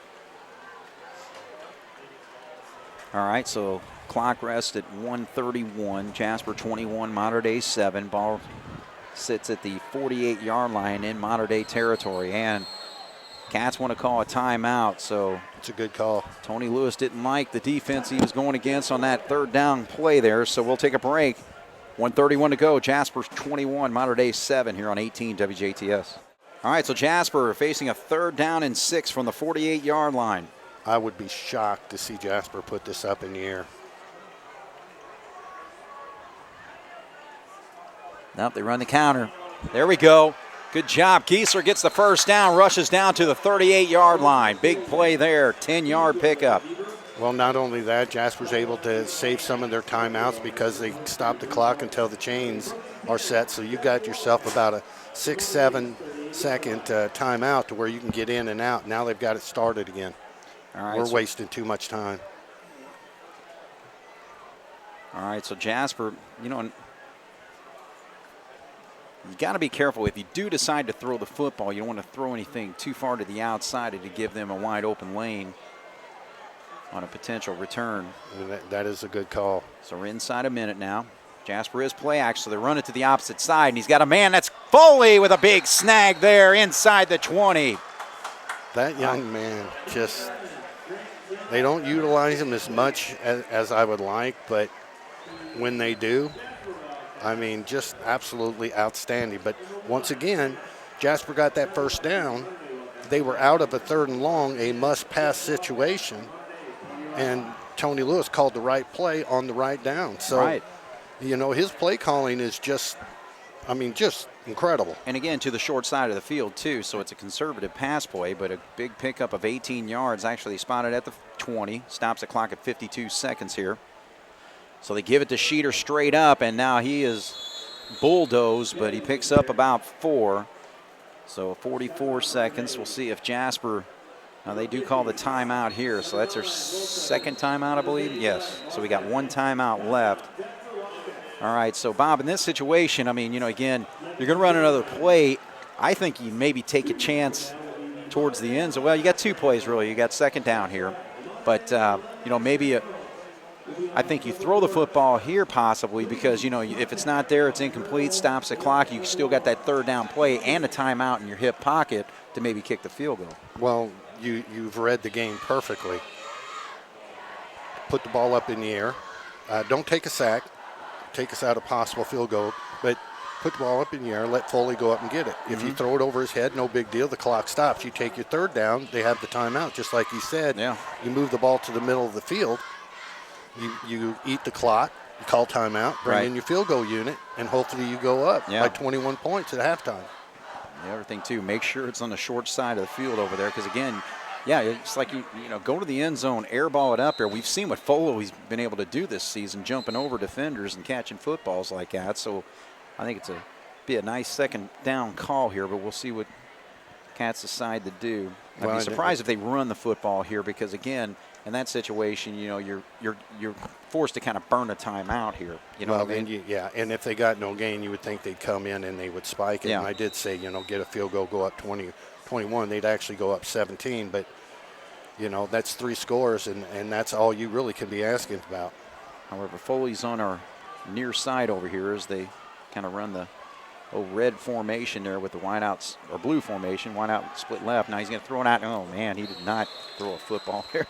All right, so clock rest at 1:31. Jasper 21, Mater Dei 7. Ball sits at the 48-yard line in Mater Dei territory, and Cats want to call a timeout, so it's a good call. Tony Lewis didn't like the defense he was going against on that 3rd down play there, so we'll take a break. 1:31 to go. Jasper's 21, Mater Dei 7 here on 18 WJTS. All right, so Jasper facing a 3rd down and 6 from the 48-yard line. I would be shocked to see Jasper put this up in the air. Nope, they run the counter. There we go. Good job. Geisler gets the first down, rushes down to the 38-yard line. Big play there, 10-yard pickup. Well, not only that, Jasper's able to save some of their timeouts because they stop the clock until the chains are set. So you got yourself about a 6-7 second timeout to where you can get in and out. Now they've got it started again. All right, we're wasting too much time. All right, so Jasper, you got to be careful. If you do decide to throw the football, you don't want to throw anything too far to the outside to give them a wide open lane. on a potential return. That is a good call. So we're inside a minute now. Jasper is play action, so they run it to the opposite side, and he's got a man. That's Foley with a big snag there inside the 20. That young man just, they don't utilize him as much as I would like, but when they do, I mean, just absolutely outstanding. But once again, Jasper got that first down. They were out of a 3rd and long, a must-pass situation, and Tony Lewis called the right play on the right down. So, you know, his play calling is just, I mean, just incredible. And again, to the short side of the field, too, so it's a conservative pass play, but a big pickup of 18 yards, actually spotted at the 20, stops the clock at 52 seconds here. So they give it to Schneider straight up, and now he is bulldozed, but he picks up about 4. So 44 seconds. We'll see if Jasper, now they do call the timeout here, so that's their 2nd timeout, I believe. Yes, so we got 1 timeout left. All right, so Bob, in this situation, I mean, you know, again, you're going to run another play. I think you maybe take a chance towards the end zone. Well, you got 2 plays, really. You got 2nd down here. But, you know, maybe I think you throw the football here possibly because, you know, if it's not there, it's incomplete, stops the clock. You still got that 3rd down play and a timeout in your hip pocket to maybe kick the field goal. Well, you've read the game perfectly. Put the ball up in the air. Don't take a sack. Take us out of possible field goal, but put the ball up in the air, let Foley go up and get it. If you throw it over his head, no big deal. The clock stops. You take your 3rd down. They have the timeout, just like you said. Yeah. You move the ball to the middle of the field. You eat the clock. You call timeout. Bring in your field goal unit, and hopefully you go up by 21 points at halftime. The other thing, too, make sure it's on the short side of the field over there because, again, yeah, it's like, you know, go to the end zone, airball it up there. We've seen what Foley's been able to do this season, jumping over defenders and catching footballs like that. So I think be a nice 2nd down call here, but we'll see what Cats decide to do. I'd be surprised if they run the football here because, again, in that situation, you know, you're forced to kind of burn a timeout here. You know what I mean? And if they got no gain, you would think they'd come in and they would spike it. Yeah. And I did say, you know, get a field goal, go up 20, 21. They'd actually go up 17, but you know, that's 3 scores, and that's all you really can be asking about. However, Foley's on our near side over here as they kind of run the red formation there with the wideouts, or blue formation, wideout split left. Now he's going to throw it out. Oh, man, he did not throw a football there.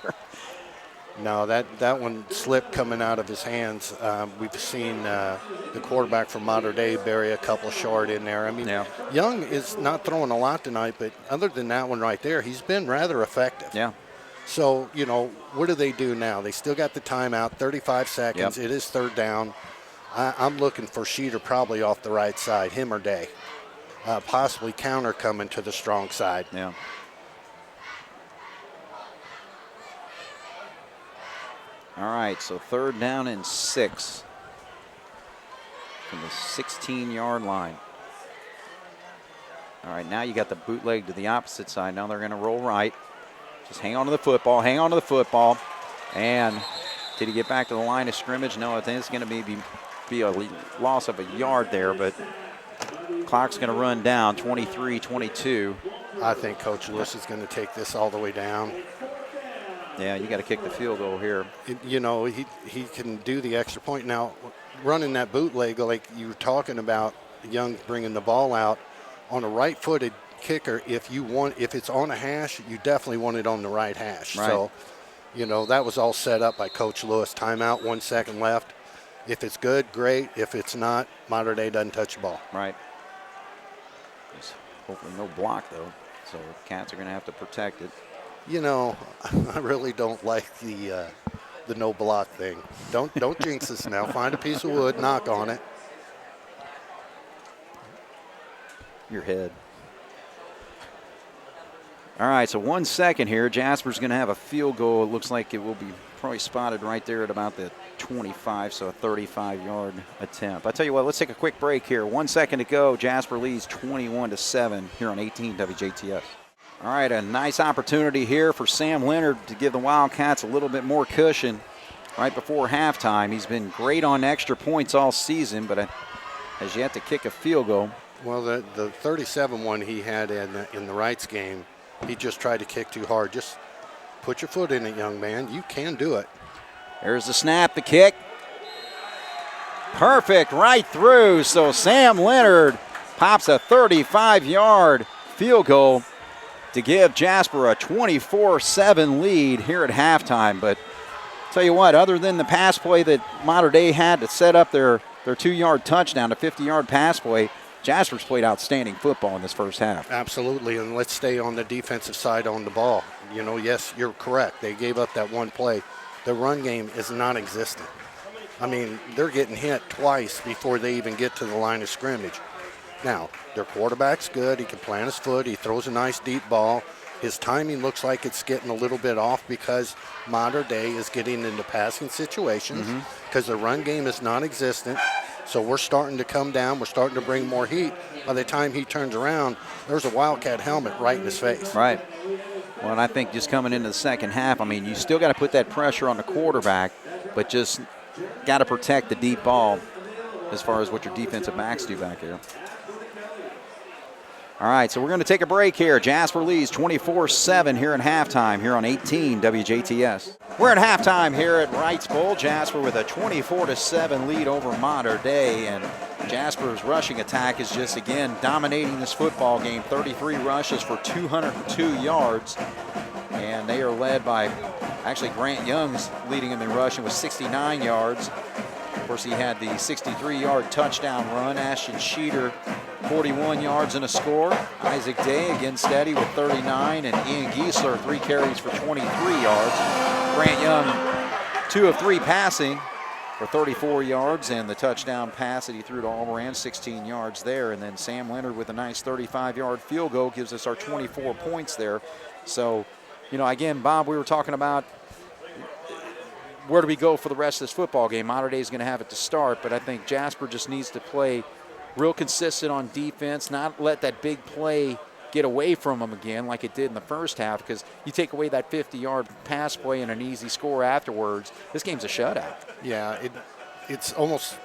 No, that one slipped coming out of his hands. We've seen the quarterback from Mater Dei bury a couple short in there. I mean, Young is not throwing a lot tonight, but other than that one right there, he's been rather effective. Yeah. So, you know, what do they do now? They still got the timeout, 35 seconds. It is 3rd down. I'm looking for Schneider probably off the right side, him or Day. Possibly counter coming to the strong side. Yeah. All right, so 3rd down and 6 from the 16-yard line. All right, now you got the bootleg to the opposite side. Now they're going to roll right. Just hang on to the football, hang on to the football. And did he get back to the line of scrimmage? No, I think it's going to be a loss of a yard there, but clock's going to run down, 23-22. I think Coach Lewis is going to take this all the way down. Yeah, you got to kick the field goal here. You know, he can do the extra point. Now, running that bootleg like you were talking about, Young bringing the ball out on a right-footed kicker, if it's on a hash, you definitely want it on the right hash. Right. So, you know, that was all set up by Coach Lewis. Timeout, 1 second left. If it's good, great. If it's not, Mater Dei doesn't touch the ball. Right. There's hopefully no block, though, so Cats are going to have to protect it. You know, I really don't like the no block thing. Don't jinx us now. Find a piece of wood, knock on it. Your head. All right, so 1 second here. Jasper's going to have a field goal. It looks like it will be probably spotted right there at about the 25, so a 35-yard attempt. I'll tell you what, let's take a quick break here. 1 second to go. Jasper leads 21-7 here on 18 WJTS. All right, a nice opportunity here for Sam Leonard to give the Wildcats a little bit more cushion right before halftime. He's been great on extra points all season, but has yet to kick a field goal. Well, the 37 one he had in the Wrights game, he just tried to kick too hard. Just Put your foot in it, young man. You can do it. There's the snap, the kick. Perfect, right through. So Sam Leonard pops a 35-yard field goal to give Jasper a 24-7 lead here at halftime. But tell you what, other than the pass play that Mater Dei had to set up their 2-yard touchdown, a 50-yard pass play, Jasper's played outstanding football in this first half. Absolutely, and let's stay on the defensive side on the ball. You know, yes, you're correct. They gave up that one play. The run game is non-existent. I mean, they're getting hit twice before they even get to the line of scrimmage. Now, their quarterback's good. He can plant his foot. He throws a nice deep ball. His timing looks like it's getting a little bit off because Mater Dei is getting into passing situations because the run game is non-existent. So we're starting to come down. We're starting to bring more heat. By the time he turns around, there's a Wildcat helmet right in his face. Right. Well, and I think just coming into the second half, I mean, you still got to put that pressure on the quarterback, but just got to protect the deep ball as far as what your defensive backs do back there. All right, so we're going to take a break here. Jasper leads 24-7 here at halftime here on 18 WJTS. We're at halftime here at Wrights Bowl. Jasper with a 24-7 lead over Mater Dei, and Jasper's rushing attack is just, again, dominating this football game. 33 rushes for 202 yards, and they are led by, actually, Grant Young's leading them in rushing with 69 yards. Of course, he had the 63-yard touchdown run. Ashton Schneider, 41 yards and a score. Isaac Day again steady with 39, and Ian Giesler 3 carries for 23 yards. Grant Young 2 of 3 passing for 34 yards, and the touchdown pass that he threw to Almoran, 16 yards there. And then Sam Leonard with a nice 35-yard field goal gives us our 24 points there. So, you know, again, Bob, we were talking about where do we go for the rest of this football game. Mater Dei is going to have it to start, but I think Jasper just needs to play real consistent on defense, not let that big play get away from them again like it did in the first half, because you take away that 50-yard pass play and an easy score afterwards, this game's a shutout. Yeah, it's almost,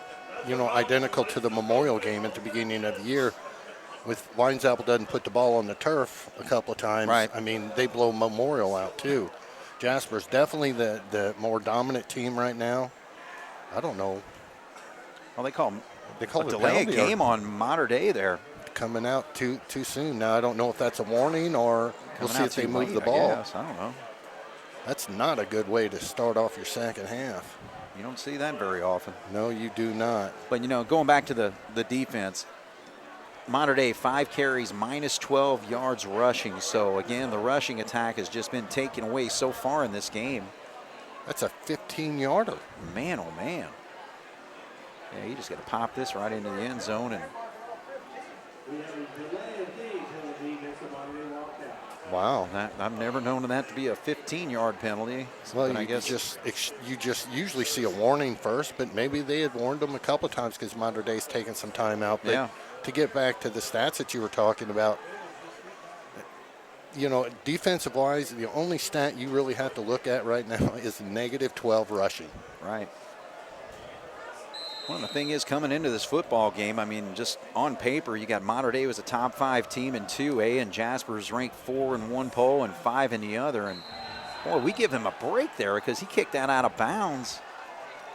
you know, identical to the Memorial game at the beginning of the year. With Winesapple doesn't put the ball on the turf a couple of times. Right. I mean, they blow Memorial out too. Jasper's definitely the more dominant team right now. I don't know. Well, they call it a delay a penalty game on Mater Dei there. Coming out too soon. Now, I don't know if that's a warning or we'll see if they move the ball. I don't know. That's not a good way to start off your second half. You don't see that very often. No, you do not. But, you know, going back to the defense, Mater Dei 5 carries, minus 12 yards rushing. So, again, the rushing attack has just been taken away so far in this game. That's a 15-yarder. Man, oh, man. Yeah, you just got to pop this right into the end zone. And wow. I've never known that to be a 15-yard penalty. Well, I guess you just usually see a warning first, but maybe they had warned them a couple of times because Mater Dei's taken some time out. But yeah. To get back to the stats that you were talking about, you know, defensive-wise, the only stat you really have to look at right now is negative 12 rushing. Right. Well, the thing is, coming into this football game, I mean, just on paper, you got Mater Dei was a top 5 team in 2A, and Jasper's ranked 4 in one poll and 5 in the other. And boy, we give him a break there because he kicked that out of bounds.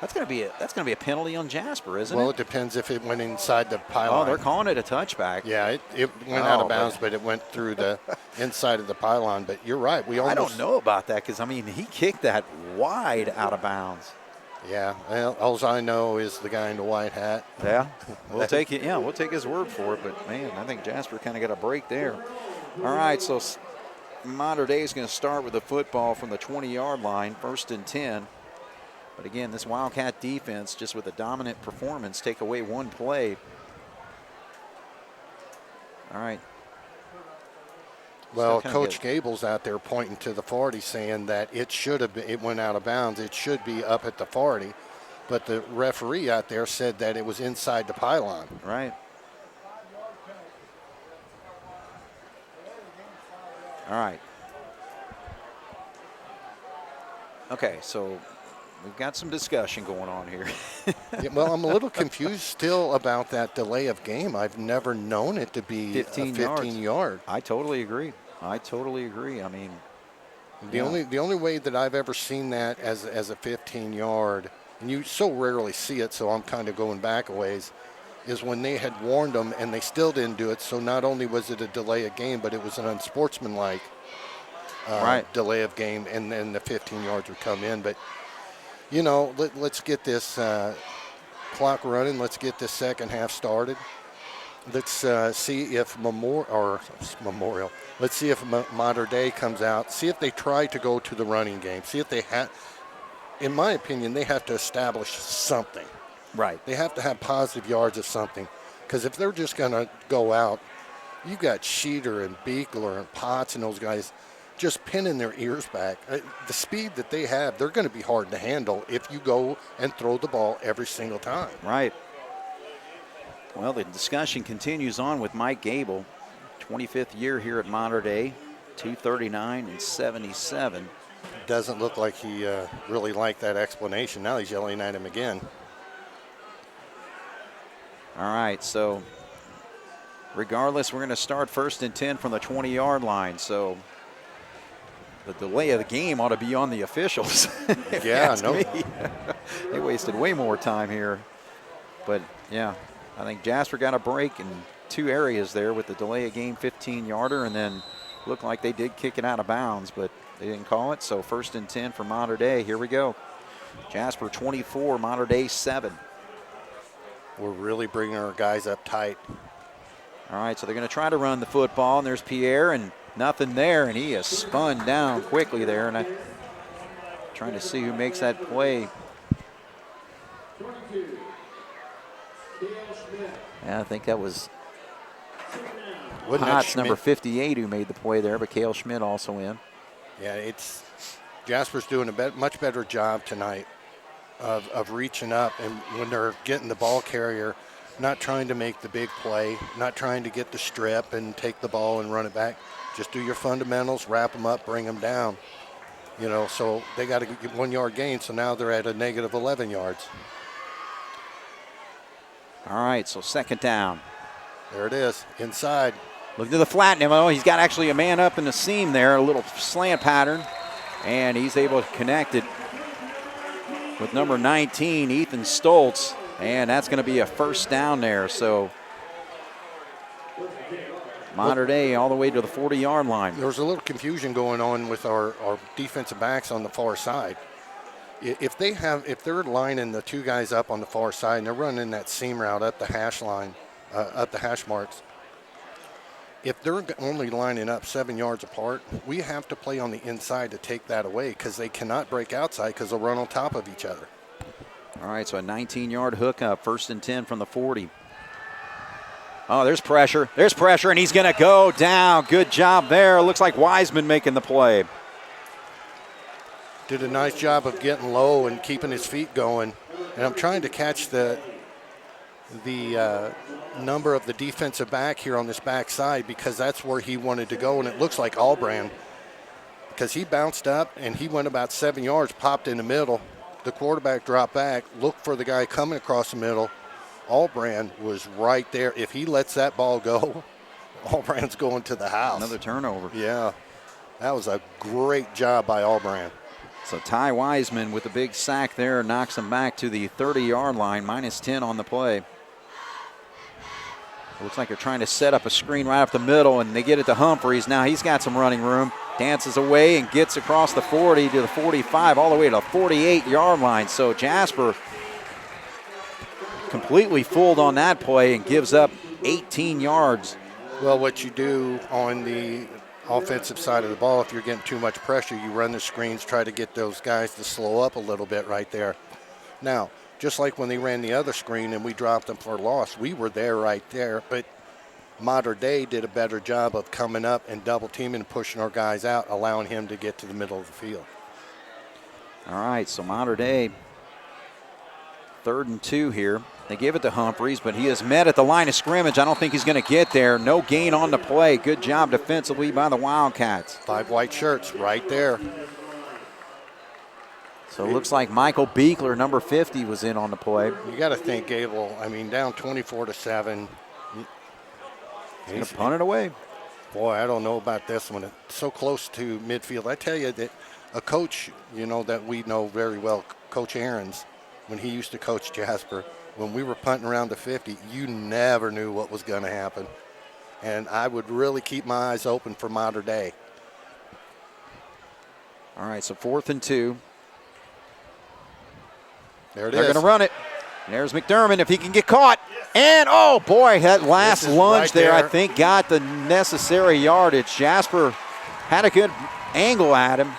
That's going to be a penalty on Jasper, isn't it? Well, it depends if it went inside the pylon. Oh, they're calling it a touchback. Yeah, it went out of bounds, but it went through the inside of the pylon. But you're right. I don't know about that because, I mean, he kicked that wide out of bounds. Yeah, well, all I know is the guy in the white hat. Yeah, we'll take it. Yeah, we'll take his word for it. But, man, I think Jasper kind of got a break there. All right, so Mater Dei is going to start with the football from the 20-yard line, 1st and 10. But, again, this Wildcat defense, just with a dominant performance, take away one play. All right. Well, Coach Gable's out there pointing to the 40 saying that it went out of bounds. It should be up at the 40. But the referee out there said that it was inside the pylon. Right. All right. Okay, so we've got some discussion going on here. Yeah, well, I'm a little confused still about that delay of game. I've never known it to be 15 yard. I totally agree. I mean, The only way that I've ever seen that as a 15-yard, and you so rarely see it, so I'm kind of going back a ways, is when they had warned them and they still didn't do it. So not only was it a delay of game, but it was an unsportsmanlike delay of game, and then the 15 yards would come in. But, you know, let's get this clock running. Let's get this second half started. Let's see if Memorial. Let's see if Mater Dei comes out. See if they try to go to the running game. See if they have. In my opinion, they have to establish something. Right. They have to have positive yards of something. Because if they're just going to go out, you've got Schneider and Beekler and Potts and those guys just pinning their ears back. The speed that they have, they're going to be hard to handle if you go and throw the ball every single time. Right. Well, the discussion continues on with Mike Gable, 25th year here at Mater Dei, 239 and 77. Doesn't look like he really liked that explanation. Now he's yelling at him again. All right, so regardless, we're going to start 1st and 10 from the 20-yard line. So the delay of the game ought to be on the officials. Yeah, no. They wasted way more time here. But, yeah, I think Jasper got a break in 2 areas there with the delay of game 15-yarder, and then looked like they did kick it out of bounds, but they didn't call it. So 1st and 10 for Mater Dei. Here we go. Jasper 24, Mater Dei 7. We're really bringing our guys up tight. All right, so they're going to try to run the football, and there's Pierre, and nothing there, and he is spun down quickly there, and I'm trying to see who makes that play. Yeah, I think that was Potts, number 58, who made the play there, but Cale Schmidt also in. Yeah, Jasper's doing a much better job tonight of reaching up, and when they're getting the ball carrier, not trying to make the big play, not trying to get the strip and take the ball and run it back. Just do your fundamentals, wrap them up, bring them down. You know, so they got to get 1 yard gain, so now they're at a negative 11 yards. All right, so 2nd down. There it is, inside. Look to the flat now. He's got actually a man up in the seam there, a little slant pattern, and he's able to connect it with number 19, Ethan Stoltz, and that's going to be a 1st down there. So Mater Dei all the way to the 40-yard line. There was a little confusion going on with our defensive backs on the far side. If they're lining the 2 guys up on the far side and they're running that seam route up the hash line, up the hash marks, if they're only lining up 7 yards apart, we have to play on the inside to take that away, because they cannot break outside because they'll run on top of each other. All right, so a 19-yard hookup, 1st and 10 from the 40. Oh, there's pressure. There's pressure, and he's going to go down. Good job there. Looks like Wiseman making the play. Did a nice job of getting low and keeping his feet going. And I'm trying to catch the number of the defensive back here on this back side, because that's where he wanted to go, and it looks like Albrand, because he bounced up and he went about 7 yards, popped in the middle. The quarterback dropped back, looked for the guy coming across the middle. Albrand was right there. If he lets that ball go, Albrand's going to the house. Another turnover. Yeah, that was a great job by Albrand. So Ty Wiseman with a big sack there knocks him back to the 30-yard line, -10 on the play. Looks like they're trying to set up a screen right up the middle, and they get it to Humphreys. Now he's got some running room. Dances away and gets across the 40 to the 45, all the way to the 48-yard line. So Jasper completely fooled on that play and gives up 18 yards. Well, what you do on the offensive side of the ball, if you're getting too much pressure, you run the screens, try to get those guys to slow up a little bit right there. Now, just like when they ran the other screen and we dropped them for a loss, we were there right there. But Mater Dei did a better job of coming up and double teaming and pushing our guys out, allowing him to get to the middle of the field. All right, so Mater Dei, 3rd and 2 here. They give it to Humphreys, but he is met at the line of scrimmage. I don't think he's going to get there. No gain on the play. Good job defensively by the Wildcats. 5 white shirts right there. So it looks like Michael Beekler, number 50, was in on the play. You got to think Gable, I mean, down 24-7. He's going to punt it away. Boy, I don't know about this one. It's so close to midfield. I tell you that a coach, that we know very well, Coach Aarons, when he used to coach Jasper, when we were punting around the 50, you never knew what was going to happen. And I would really keep my eyes open for Modern Day. All right, so 4th and 2. There it They're is. going to run it. And there's McDermott if he can get caught. And, oh, boy, that last lunge right there, I there. think, got the necessary yardage. Jasper had a good angle at him,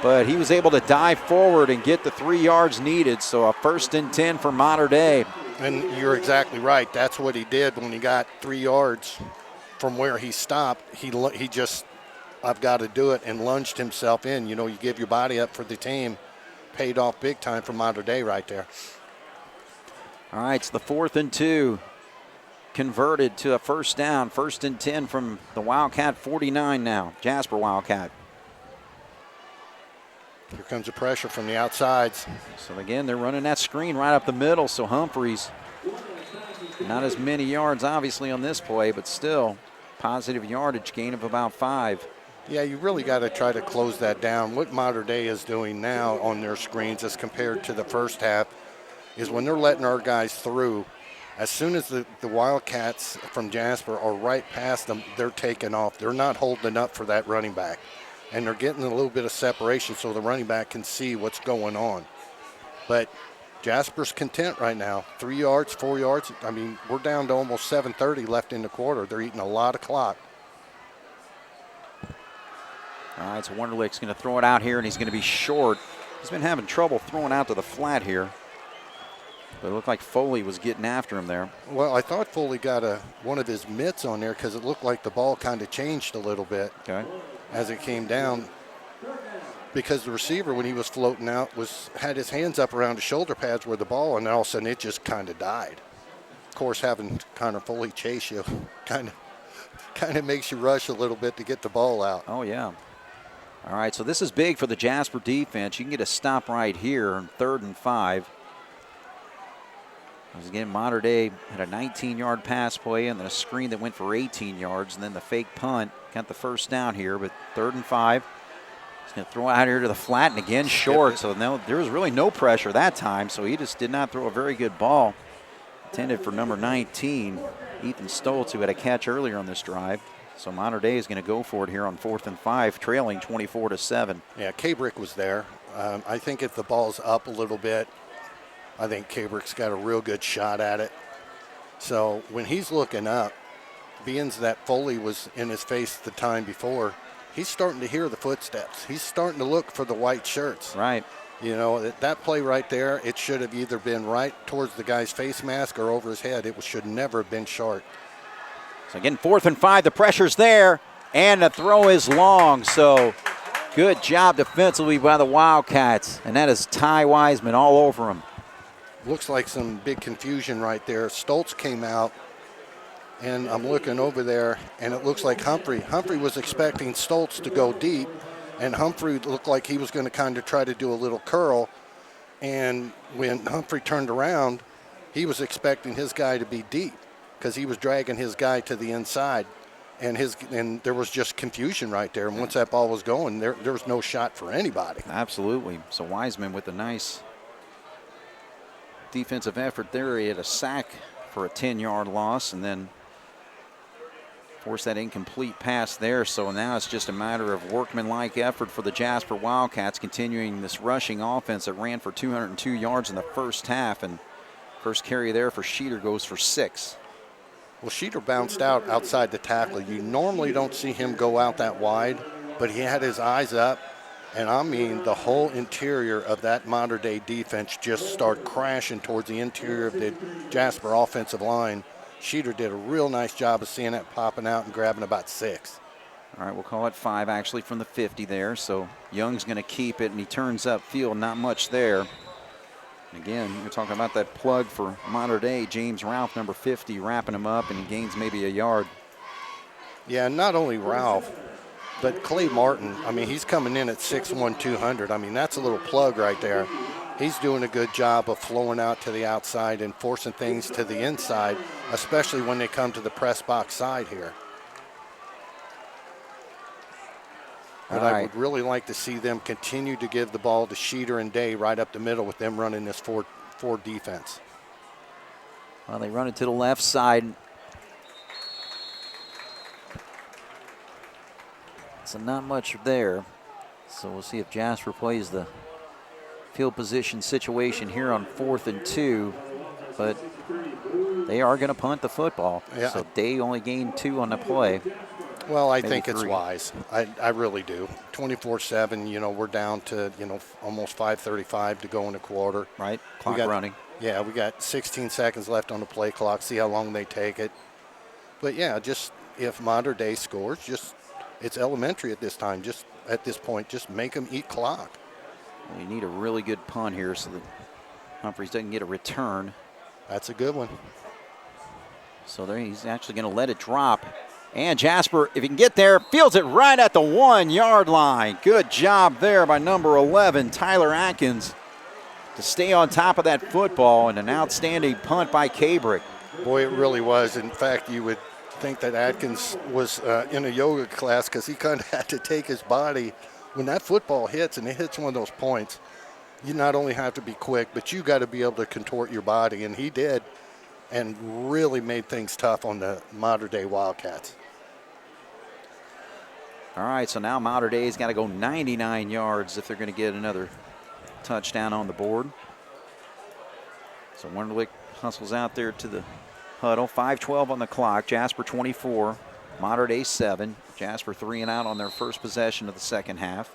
but he was able to dive forward and get the 3 yards needed. So a 1st and 10 for Modern Day. And you're exactly right. That's what he did when he got 3 yards from where he stopped. He just, I've got to do it, and lunged himself in. You give your body up for the team. Paid off big time for Modern Day right there. All right, it's the 4th and 2. Converted to a 1st down. 1st and 10 from the Wildcat 49 now. Jasper Wildcat. Here comes the pressure from the outsides. So again, they're running that screen right up the middle. So Humphreys, not as many yards obviously on this play, but still positive yardage gain of about 5. Yeah, you really got to try to close that down. What Modern Day is doing now on their screens as compared to the first half is when they're letting our guys through, as soon as the Wildcats from Jasper are right past them, they're taking off. They're not holding up for that running back. And they're getting a little bit of separation so the running back can see what's going on. But Jasper's content right now. 3 yards, 4 yards. I mean, we're down to almost 7:30 left in the quarter. They're eating a lot of clock. All right, so Wonderlick's going to throw it out here, and he's going to be short. He's been having trouble throwing out to the flat here. But it looked like Foley was getting after him there. Well, I thought Foley got one of his mitts on there because it looked like the ball kind of changed a little bit as it came down. Because the receiver, when he was floating out, had his hands up around his shoulder pads where the ball, and all of a sudden it just kind of died. Of course, having Connor Foley chase you kind of makes you rush a little bit to get the ball out. Oh, yeah. All right, so this is big for the Jasper defense. You can get a stop right here on 3rd and 5. Again, Modern Day had a 19-yard pass play and then a screen that went for 18 yards, and then the fake punt got the 1st down here, but 3rd and 5. He's going to throw it out here to the flat, and again short, so there was really no pressure that time, so he just did not throw a very good ball. Intended for number 19, Ethan Stoltz, who had a catch earlier on this drive. So Modern Day is going to go for it here on 4th and 5, trailing 24-7. Yeah, Kabrick was there. I think if the ball's up a little bit, I think Kabrick's got a real good shot at it. So when he's looking up, being that Foley was in his face the time before, he's starting to hear the footsteps. He's starting to look for the white shirts. Right. That play right there, it should have either been right towards the guy's face mask or over his head. It should never have been short. So again, 4th and 5, the pressure's there, and the throw is long. So good job defensively by the Wildcats, and that is Ty Wiseman all over him. Looks like some big confusion right there. Stoltz came out, and I'm looking over there, and it looks like Humphrey. Humphrey was expecting Stoltz to go deep, and Humphrey looked like he was going to kind of try to do a little curl. And when Humphrey turned around, he was expecting his guy to be deep because he was dragging his guy to the inside. And there was just confusion right there. And once that ball was going, there was no shot for anybody. Absolutely. So Wiseman with a nice defensive effort there. He had a sack for a 10-yard loss and then forced that incomplete pass there. So now it's just a matter of workmanlike effort for the Jasper Wildcats, continuing this rushing offense that ran for 202 yards in the first half. And first carry there for Schneider goes for 6. Well, Schneider bounced out outside the tackle. You normally don't see him go out that wide, but he had his eyes up. And I mean, the whole interior of that Modern Day defense just started crashing towards the interior of the Jasper offensive line. Schneider did a real nice job of seeing that popping out and grabbing about 6. All right, we'll call it 5 actually from the 50 there. So Young's going to keep it, and he turns upfield, not much there. Again, you're talking about that plug for Modern Day. James Ralph, number 50, wrapping him up, and he gains maybe a yard. Yeah, not only Ralph, but Clay Martin. I mean, he's coming in at 6'1", 200. I mean, that's a little plug right there. He's doing a good job of flowing out to the outside and forcing things to the inside, especially when they come to the press box side here. But I would really like to see them continue to give the ball to Schneider and Day right up the middle with them running this 4 defense. Well, they run it to the left side. So not much there. So we'll see if Jasper plays the field position situation here on 4th and 2. But they are going to punt the football. Yeah. So Day only gained 2 on the play. Well, I Maybe think it's 3. wise. I really do. 24-7, we're down to, almost 5:35 to go in the quarter. Right, clock running. Yeah, we got 16 seconds left on the play clock. See how long they take it. But, yeah, just if Mater Day scores, it's elementary at this time. Just at this point, just make them eat clock. Well, you need a really good punt here so that Humphreys doesn't get a return. That's a good one. So there he's actually going to let it drop. And Jasper, if he can get there, fields it right at the 1-yard line. Good job there by number 11, Tyler Atkins, to stay on top of that football, and an outstanding punt by Cabrick. Boy, it really was. In fact, you would think that Atkins was in a yoga class because he kind of had to take his body. When that football hits and it hits one of those points, you not only have to be quick, but you got to be able to contort your body, and he did, and really made things tough on the Mater Day Wildcats. All right, so now Mater Day's got to go 99 yards if they're going to get another touchdown on the board. So Wonderlick hustles out there to the huddle. 5:12 on the clock. Jasper 24, Mater Day 7. Jasper 3 and out on their first possession of the second half.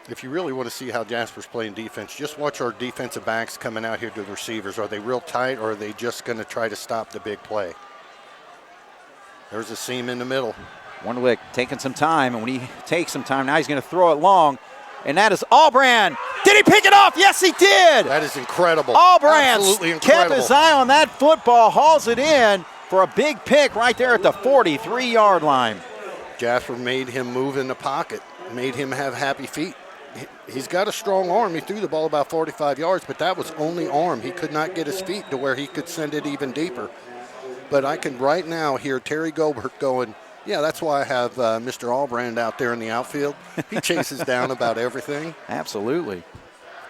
If you really want to see how Jasper's playing defense, just watch our defensive backs coming out here to the receivers. Are they real tight, or are they just going to try to stop the big play? There's a seam in the middle. Wonderlick taking some time, and when he takes some time, now he's going to throw it long, and that is Albrand. Did he pick it off? Yes, he did. That is incredible. Albrand kept his eye on that football, hauls it in for a big pick right there at the 43-yard line. Jasper made him move in the pocket, made him have happy feet. He's got a strong arm. He threw the ball about 45 yards, but that was only arm. He could not get his feet to where he could send it even deeper. But I can right now hear Terry Gobert going, yeah, that's why I have Mr. Albrand out there in the outfield. He chases down about everything. Absolutely.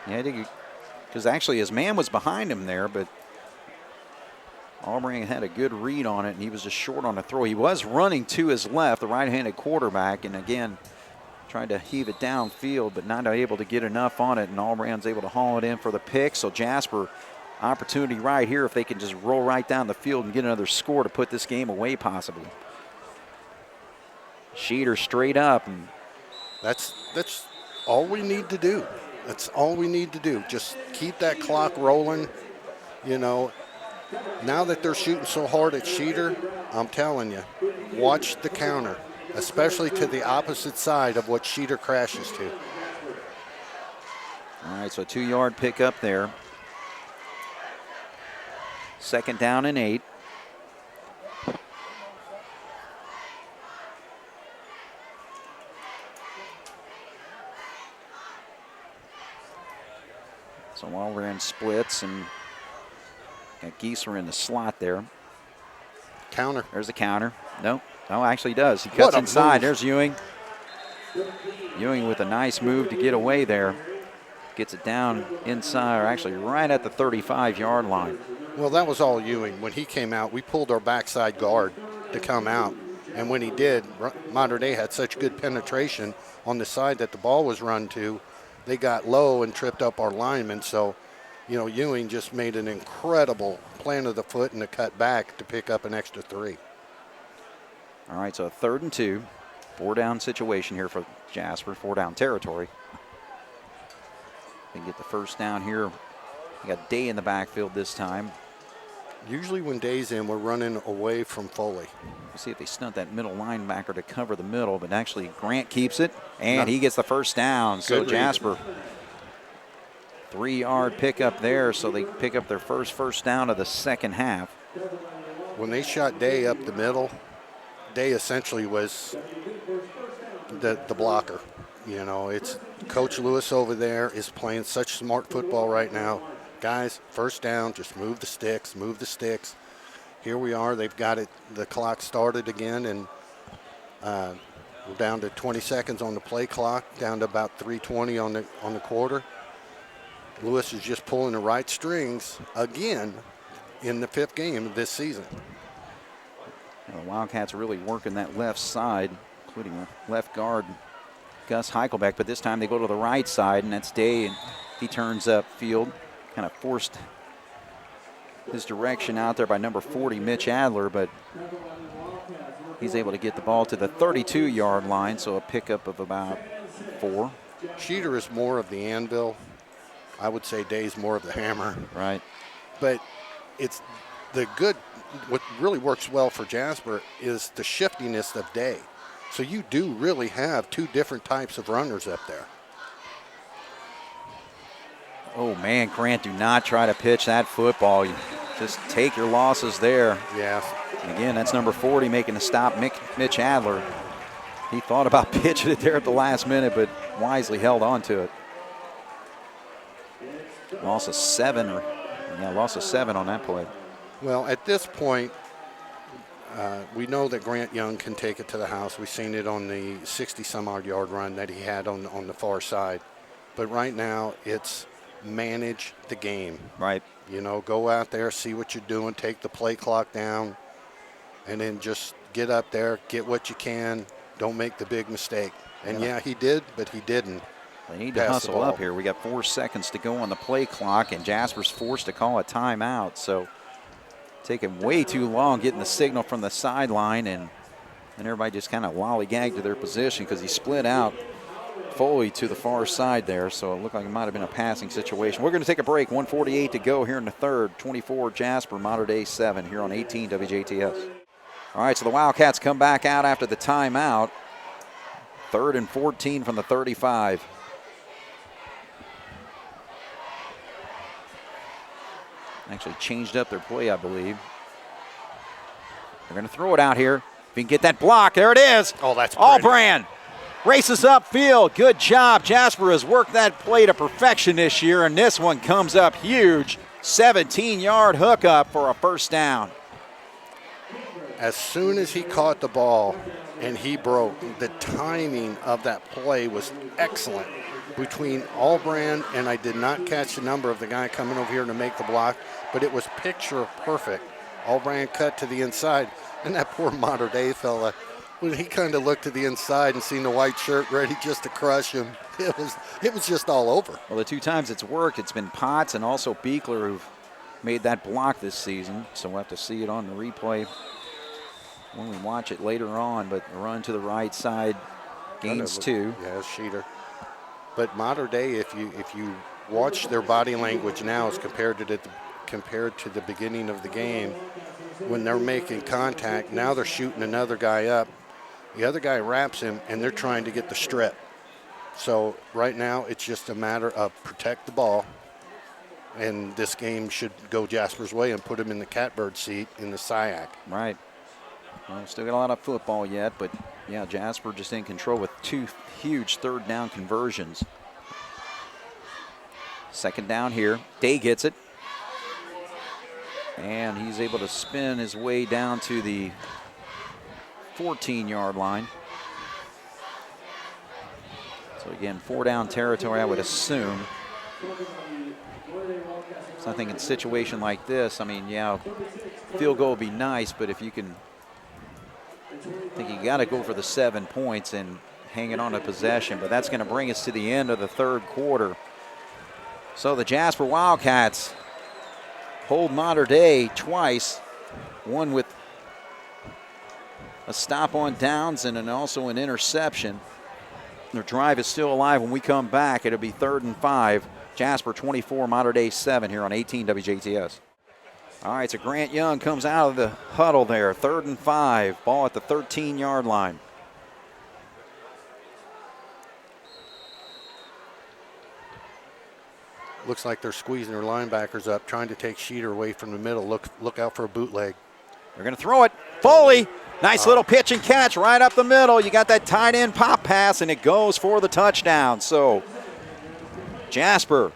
Yeah, because actually his man was behind him there, but Albrand had a good read on it, and he was just short on the throw. He was running to his left, the right-handed quarterback, and again, tried to heave it downfield, but not able to get enough on it, and Albrand's able to haul it in for the pick. So Jasper, opportunity right here if they can just roll right down the field and get another score to put this game away possibly. Schneider straight up. And that's all we need to do. That's all we need to do. Just keep that clock rolling. Now that they're shooting so hard at Schneider, I'm telling you, watch the counter, especially to the opposite side of what Schneider crashes to. All right, so a 2-yard pickup there. 2nd down and 8. So Albrand splits and got Gieser in the slot there. Counter. There's the counter. No, actually he does. He cuts inside. Move. There's Ewing. Ewing with a nice move to get away there. Gets it down inside, or actually right at the 35-yard line. Well, that was all Ewing. When he came out, we pulled our backside guard to come out. And when he did, Mater Day had such good penetration on the side that the ball was run to. They got low and tripped up our linemen. So, Ewing just made an incredible plant of the foot and a cut back to pick up an extra 3. All right, so a 3rd and 2. 4-down situation here for Jasper, 4-down territory. They get the first down here. We got Day in the backfield this time. Usually when Day's in, we're running away from Foley. We'll see if they stunt that middle linebacker to cover the middle, but actually Grant keeps it, and he gets the first down. So Jasper, 3-yard pickup there, so they pick up their first down of the second half. When they shot Day up the middle, Day essentially was the blocker. It's Coach Lewis over there is playing such smart football right now. Guys, first down, just move the sticks, move the sticks. Here we are. They've got it. The clock started again, and We're down to 20 seconds on the play clock, down to about 3:20 on the quarter. Lewis is just pulling the right strings again in the 5th game of this season. The Wildcats are really working that left side, including the left guard, Gus Heichelbeck, but this time they go to the right side, and that's Day, and he turns up field, kind of forced his direction out there by number 40, Mitch Adler, but he's able to get the ball to the 32-yard line, so a pickup of about 4. Schneider is more of the anvil. I would say Day's more of the hammer. Right. But it's what really works well for Jasper is the shiftiness of Day. So you do really have 2 different types of runners up there. Oh, man, Grant, do not try to pitch that football. You just take your losses there. Yeah. And again, that's number 40 making the stop, Mitch Adler. He thought about pitching it there at the last minute, but wisely held on to it. Loss of 7 on that play. Well, at this point, we know that Grant Young can take it to the house. We've seen it on the 60-some-odd yard run that he had on the far side. But right now, it's manage the game. Right. You know, go out there, see what you're doing, take the play clock down, and then just get up there, get what you can. Don't make the big mistake. And, yeah, he did, but he didn't. They need to hustle up here. We got 4 seconds to go on the play clock, and Jasper's forced to call a timeout. So taking way too long getting the signal from the sideline, and everybody just kind of lollygagged to their position because he split out Foley to the far side there. So it looked like it might have been a passing situation. We're going to take a break. 1:48 to go here in the third. 24 Jasper, Mater Dei 7 here on 18 WJTS. All right, so the Wildcats come back out after the timeout. 3rd and 14 from the 35. Actually changed up their play, I believe. They're going to throw it out here. If you can get that block, there it is. Oh, that's pretty. Allbrand races upfield. Good job. Jasper has worked that play to perfection this year, and this one comes up huge. 17-yard hookup for a first down. As soon as he caught the ball and he broke, the timing of that play was excellent between Allbrand, and I did not catch the number of the guy coming over here to make the block, but it was picture perfect. Allbrand cut to the inside, and that poor Mater Dei fella, when he kind of looked to the inside and seen the white shirt ready just to crush him, it was just all over. Well, the 2 times it's worked, it's been Potts and also Beekler who've made that block this season, so we'll have to see it on the replay when we watch it later on, but a run to the right side gains 2. Yeah, it's Schneider. But Mater Dei, if you watch their body language now as compared to the beginning of the game, when they're making contact, now they're shooting another guy up. The other guy wraps him, and they're trying to get the strip. So right now, it's just a matter of protect the ball, and this game should go Jasper's way and put him in the catbird seat in the SIAC. Right. Well, still got a lot of football yet, but yeah, Jasper just in control with 2 huge 3rd down conversions. 2nd down here. Day gets it. And he's able to spin his way down to the 14-yard line. So again, 4 down territory, I would assume. So I think in a situation like this, I mean, yeah, field goal would be nice, but if you can, I think you got to go for the 7 points and hang it on a possession, but that's going to bring us to the end of the 3rd quarter. So the Jasper Wildcats hold Mater Dei twice, one with a stop on downs and also an interception. Their drive is still alive. When we come back, it'll be 3rd and 5. Jasper 24, Mater Dei 7 here on 18 WJTS. All right, so Grant Young comes out of the huddle there. 3rd and 5, ball at the 13-yard line. Looks like they're squeezing their linebackers up, trying to take Schneider away from the middle. Look out for a bootleg. They're going to throw it. Foley, nice little pitch and catch right up the middle. You got that tight end pop pass, and it goes for the touchdown. So Jasper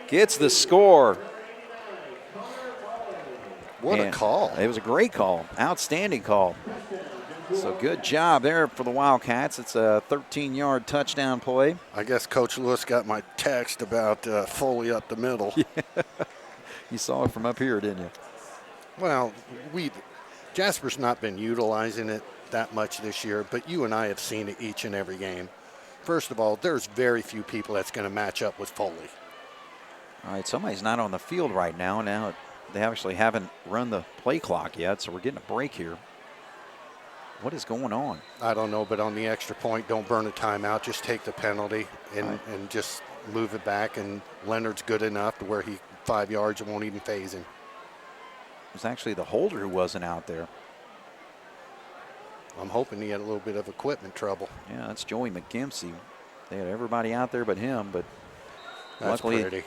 gets the score. What a call. It was a great call. Outstanding call. So good job there for the Wildcats. It's a 13-yard touchdown play. I guess Coach Lewis got my text about Foley up the middle. You saw it from up here, didn't you? Well, Jasper's not been utilizing it that much this year, but you and I have seen it each and every game. First of all, there's very few people that's going to match up with Foley. All right, somebody's not on the field right now. Now they actually haven't run the play clock yet, so we're getting a break here. What is going on? I don't know, but on the extra point, don't burn a timeout. Just take the penalty and just move it back. And Leonard's good enough to where 5 yards, it won't even phase him. It was actually the holder who wasn't out there. I'm hoping he had a little bit of equipment trouble. Yeah, that's Joey McGimsey. They had everybody out there but him, but that's luckily pretty.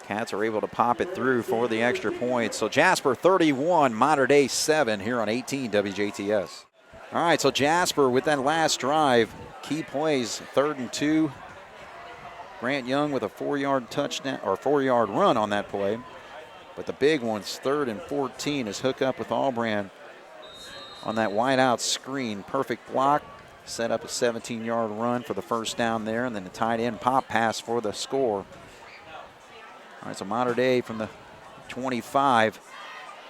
Cats are able to pop it through for the extra point. So Jasper 31, Mater Dei 7 here on 18 WJTS. All right, so Jasper with that last drive, key plays, 3rd and 2. Grant Young with a 4-yard touchdown or 4-yard run on that play. But the big one's 3rd and 14 is hook up with Allbrand on that wide out screen. Perfect block, set up a 17-yard run for the first down there, and then the tight end pop pass for the score. All right, so Mater Dei from the 25,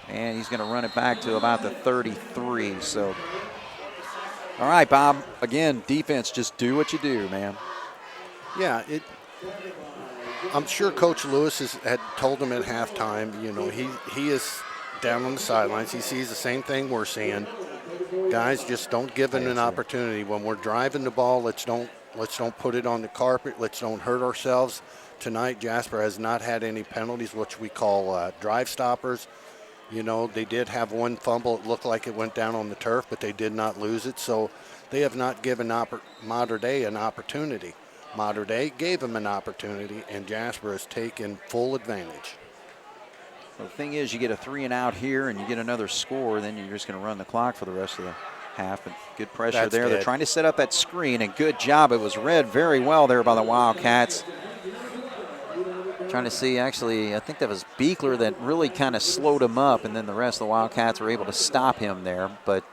and he's going to run it back to about the 33. So, all right, Bob, again, defense, just do what you do, man. Yeah, I'm sure Coach Lewis had told him at halftime, you know, he is down on the sidelines. He sees the same thing we're seeing. Guys, just don't give him an opportunity. When we're driving the ball, let's don't put it on the carpet. Let's don't hurt ourselves. Tonight, Jasper has not had any penalties, which we call drive stoppers. You know, they did have one fumble. It looked like it went down on the turf, but they did not lose it. So they have not given Mater Dei an opportunity. Mater Dei gave them an opportunity, and Jasper has taken full advantage. Well, the thing is, you get a 3 and out here, and you get another score, then you're just going to run the clock for the rest of the half. And good pressure That's there. good. They're trying to set up that screen, and good job. It was read very well there by the Wildcats. Trying to see, actually, I think that was Beekler that really kind of slowed him up, and then the rest of the Wildcats were able to stop him there. But,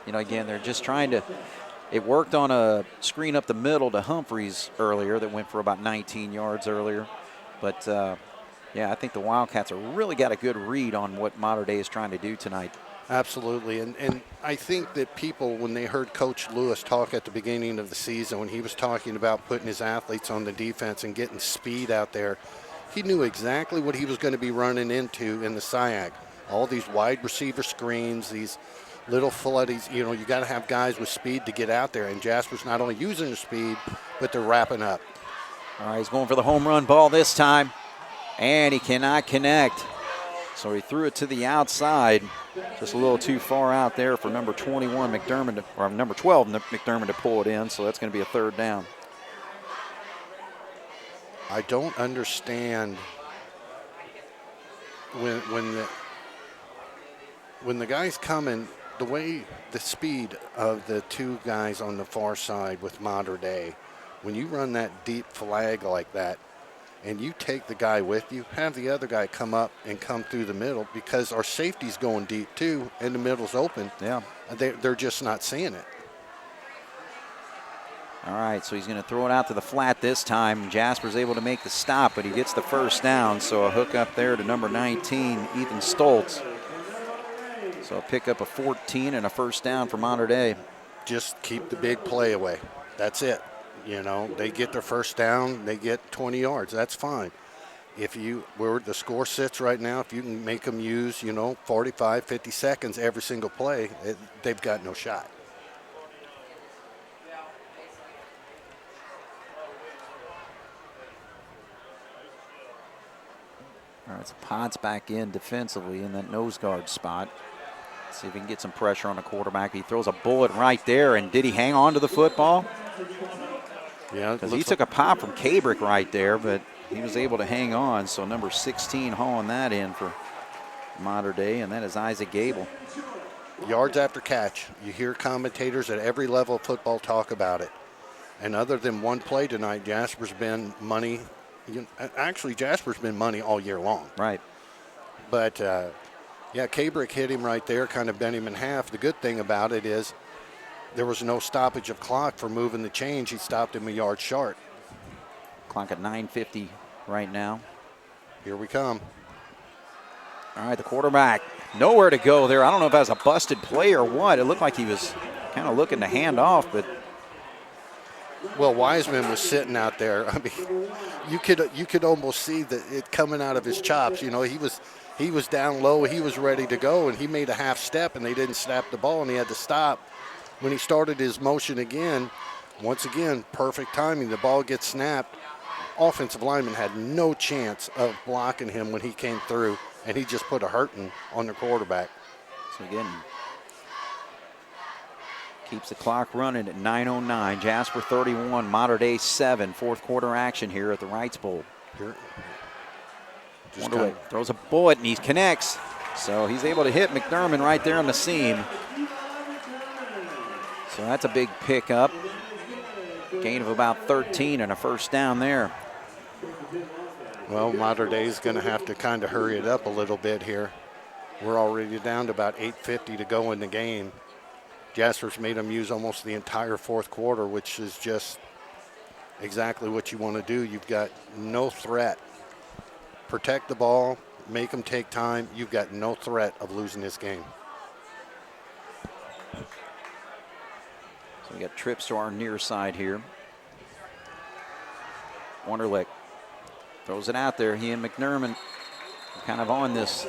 you know, again, they're just trying to – it worked on a screen up the middle to Humphreys earlier that went for about 19 yards earlier. But, yeah, I think the Wildcats have really got a good read on what Mater Dei is trying to do tonight. Absolutely, and I think that people, when they heard Coach Lewis talk at the beginning of the season, when he was talking about putting his athletes on the defense and getting speed out there, he knew exactly what he was going to be running into in the SIAC. All these wide receiver screens, these little floodies, you know, you got to have guys with speed to get out there, and Jasper's not only using the speed, but they're wrapping up. All right, he's going for the home run ball this time, and he cannot connect. So he threw it to the outside, just a little too far out there for number 21 McDermott, or number 12 McDermott to pull it in, so that's going to be a 3rd down. I don't understand when the guy's coming, the way the speed of the two guys on the far side with Mater Dei, when you run that deep flag like that and you take the guy with you, have the other guy come up and come through the middle, because our safety's going deep too and the middle's open. Yeah. They're just not seeing it. All right, so he's going to throw it out to the flat this time. Jasper's able to make the stop, but he gets the first down. So a hook up there to number 19, Ethan Stoltz. So a pick up of 14 and a first down for Mater Dei. Just keep the big play away. That's it. You know, they get their first down, they get 20 yards. That's fine. Where the score sits right now, if you can make them use, 45, 50 seconds every single play, they've got no shot. All right, so Potts back in defensively in that nose guard spot. Let's see if he can get some pressure on the quarterback. He throws a bullet right there, and did he hang on to the football? Yeah, because he took a pop from Kabrick right there, but he was able to hang on. So number 16 hauling that in for Mater Dei, and that is Isaac Gable. Yards after catch. You hear commentators at every level of football talk about it. And other than one play tonight, Jasper's been money. Actually, Jasper's been money all year long. Right. But, yeah, Kabrick hit him right there, kind of bent him in half. The good thing about it is there was no stoppage of clock for moving the change. He stopped him a yard short. Clock at 9:50 right now. Here we come. All right, the quarterback, nowhere to go there. I don't know if that was a busted play or what. It looked like he was kind of looking to hand off, but. Well, Wiseman was sitting out there. I mean, you could almost see it coming out of his chops. You know, he was down low. He was ready to go, and he made a half step, and they didn't snap the ball, and he had to stop. When he started his motion again, once again, perfect timing. The ball gets snapped. Offensive lineman had no chance of blocking him when he came through, and he just put a hurting on the quarterback. So again, keeps the clock running at 9:09. Jasper 31, Mater Dei 7. Fourth quarter action here at the Wrights Bowl. Throws a bullet and he connects. So he's able to hit McDermott right there on the seam. So that's a big pickup. Gain of about 13 and a first down there. Well, Mater Dei is going to have to kind of hurry it up a little bit here. We're already down to about 8:50 to go in the game. Jasper's made them use almost the entire fourth quarter, which is just exactly what you want to do. You've got no threat. Protect the ball, make them take time. You've got no threat of losing this game. So we got trips to our near side here. Wonderlick throws it out there. He and McDermott are kind of on this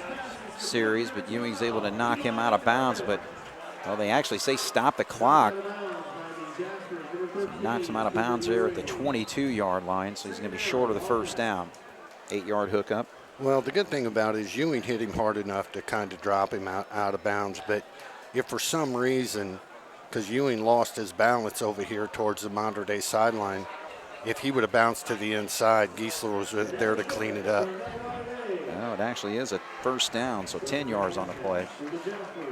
series, but Ewing's able to knock him out of bounds. But well, they actually say stop the clock. So he knocks him out of bounds there at the 22-yard line, so he's going to be short of the first down. 8-yard hookup. Well, the good thing about it is Ewing hit him hard enough to kind of drop him out of bounds. But if for some reason, because Ewing lost his balance over here towards the Mater Dei sideline, if he would have bounced to the inside, Giesler was there to clean it up. Well, it actually is a first down, so 10 yards on the play.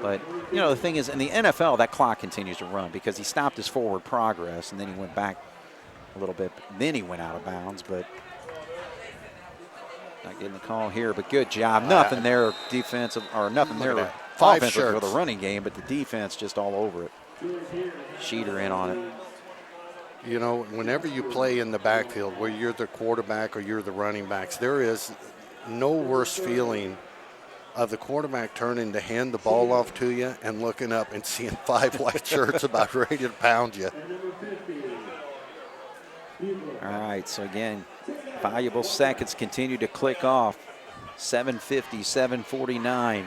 But, you know, the thing is, in the NFL, that clock continues to run because he stopped his forward progress, and then he went back a little bit. Then he went out of bounds, but not getting the call here. But good job. Nothing there defensive, or nothing there offensive for the running game, but the defense just all over it. Schneider in on it. You know, whenever you play in the backfield where you're the quarterback or you're the running backs, there is no worse feeling of the quarterback turning to hand the ball off to you and looking up and seeing 5 white shirts about ready to pound you. All right, so again, valuable seconds continue to click off. 7:50, 7:49.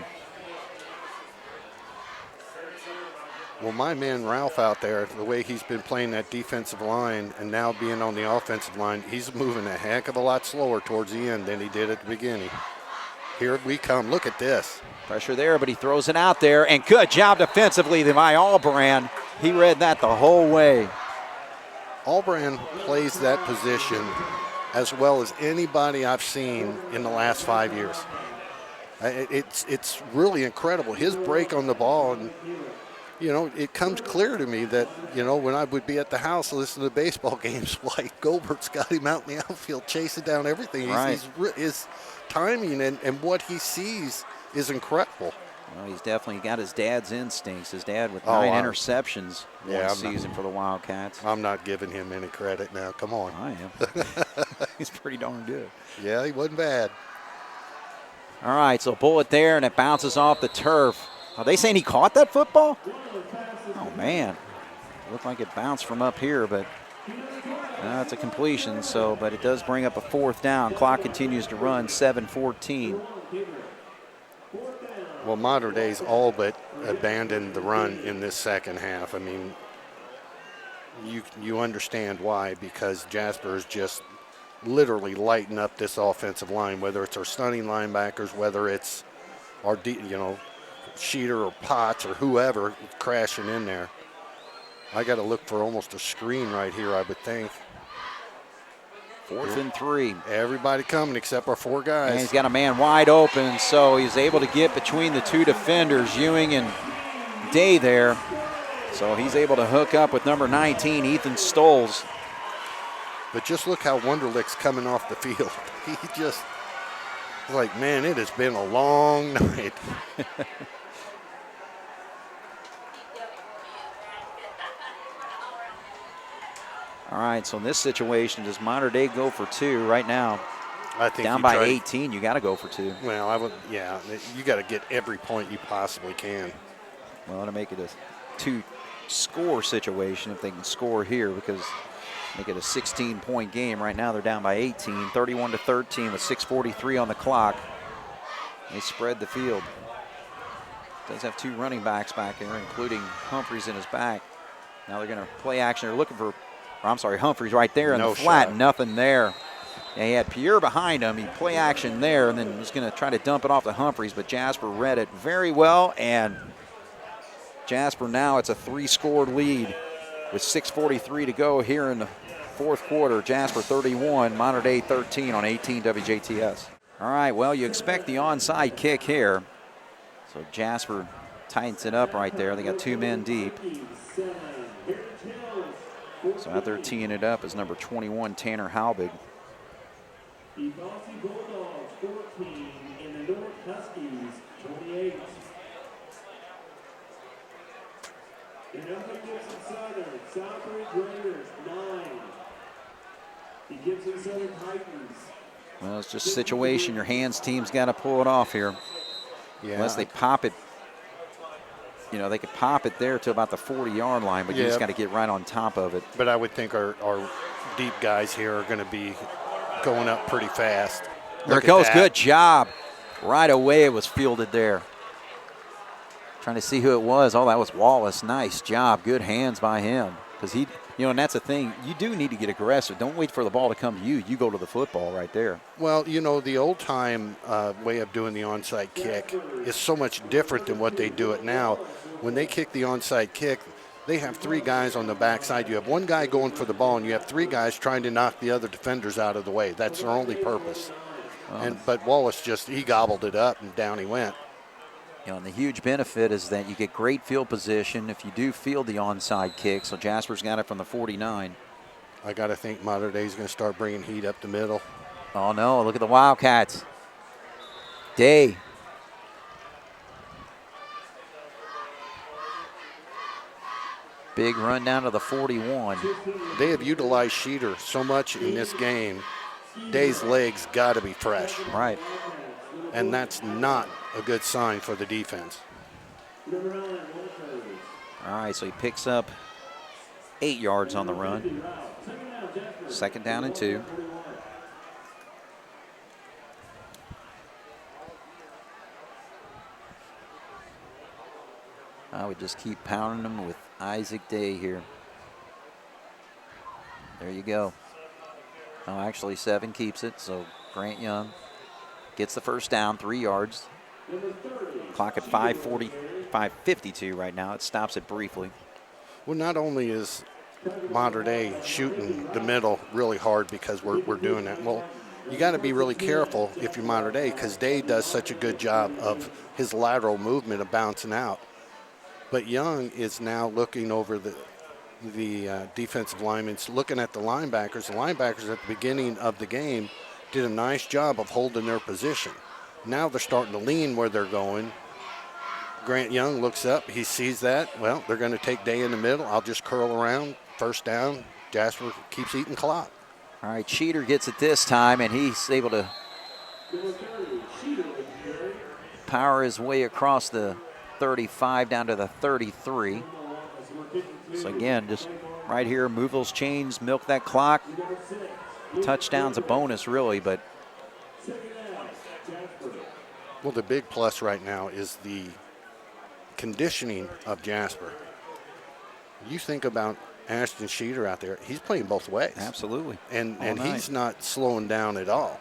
Well, my man Ralph out there, the way he's been playing that defensive line and now being on the offensive line, he's moving a heck of a lot slower towards the end than he did at the beginning. Here we come. Look at this. Pressure there, but he throws it out there, and good job defensively by Albrand. He read that the whole way. Albrand plays that position as well as anybody I've seen in the last 5 years. It's really incredible. His break on the ball, and you know, it comes clear to me that, you know, when I would be at the house listening to baseball games, like Goldbert's got him out in the outfield chasing down everything. Right. His timing and what he sees is incredible. Well, he's definitely got his dad's instincts. His dad with 9 interceptions one season for the Wildcats. I'm not giving him any credit now. Come on. I am. He's pretty darn good. Yeah, he wasn't bad. All right, so bullet there, and it bounces off the turf. Are they saying he caught that football? Oh, man. Looked like it bounced from up here, but it's a completion. So, but it does bring up a fourth down. Clock continues to run, 7:14. Well, Mater Dei's all but abandoned the run in this second half. I mean, you understand why, because Jasper is just literally lighting up this offensive line, whether it's our stunning linebackers, whether it's our, Schneider or Potts or whoever crashing in there. I got to look for almost a screen right here, I would think. 4th and 3. Everybody coming except our 4 guys. And he's got a man wide open, so he's able to get between the 2 defenders, Ewing and Day there. So he's able to hook up with number 19, Ethan Stoles. But just look how Wonderlick's coming off the field. He just, like, man, it has been a long night. All right, so in this situation, does Mater Dei go for 2 right now? I think down by 18, you got to go for 2. Well, I would, yeah. You got to get every point you possibly can. Well, to make it a 2-score situation, if they can score here, because make it a 16-point game. Right now, they're down by 18, 31-13 with 6:43 on the clock. They spread the field. Does have 2 running backs back there, including Humphreys in his back. Now they're going to play action. They're looking for, Humphreys right there in the flat. Shot. Nothing there. And he had Pierre behind him. He play action there, and then was going to try to dump it off to Humphreys, but Jasper read it very well. And Jasper now, it's a 3-scored lead with 6:43 to go here in the 4th quarter. Jasper 31, Mater Dei 13 on 18 WJTS. All right, well, you expect the onside kick here. So Jasper tightens it up right there. They got 2 men deep. So out there teeing it up is number 21, Tanner Halbig. Evansville Bulldogs 14 and the North Huskies 28. The Elmwood Gibson Southern, Southbridge Raiders 9. The Gibson Southern Titans. Well, it's just a situation. Your hands team's got to pull it off here. Yeah. Unless they pop it. You know, they could pop it there to about the 40-yard line, but you just got to get right on top of it. But I would think our deep guys here are going to be going up pretty fast. There it goes. Good job. Right away it was fielded there. Trying to see who it was. Oh, that was Wallace. Nice job. Good hands by him. Because he, and that's the thing. You do need to get aggressive. Don't wait for the ball to come to you. You go to the football right there. Well, the old-time way of doing the onside kick is so much different than what they do it now. When they kick the onside kick, they have 3 guys on the backside. You have 1 guy going for the ball, and you have 3 guys trying to knock the other defenders out of the way. That's their only purpose. But Wallace he gobbled it up, and down he went. And the huge benefit is that you get great field position if you do field the onside kick. So Jasper's got it from the 49. I got to think Mater Dei's going to start bringing heat up the middle. Oh, no. Look at the Wildcats. Day. Big run down to the 41. They have utilized Schneider so much in this game. Day's legs got to be fresh. Right. And that's not a good sign for the defense. All right, so he picks up 8 yards on the run. 2nd down and 2. I would just keep pounding them with Isaac Day here. There you go. Oh, actually 7 keeps it, so Grant Young gets the 1st down, 3 yards. Clock at 5:52 right now. It stops it briefly. Well, not only is Mater Dei shooting the middle really hard because we're doing that. Well, you got to be really careful if you're Mater Dei because Day does such a good job of his lateral movement of bouncing out. But Young is now looking over the defensive linemen, looking at the linebackers. The linebackers at the beginning of the game did a nice job of holding their position. Now they're starting to lean where they're going. Grant Young looks up. He sees that. Well, they're going to take Day in the middle. I'll just curl around. 1st down. Jasper keeps eating clock. All right, Cheater gets it this time, and he's able to power his way across the 35 down to the 33. So again, just right here, move those chains, milk that clock. Touchdown's a bonus, really, but. Well, the big plus right now is the conditioning of Jasper. You think about Ashton Schneider out there, he's playing both ways. Absolutely. And he's not slowing down at all.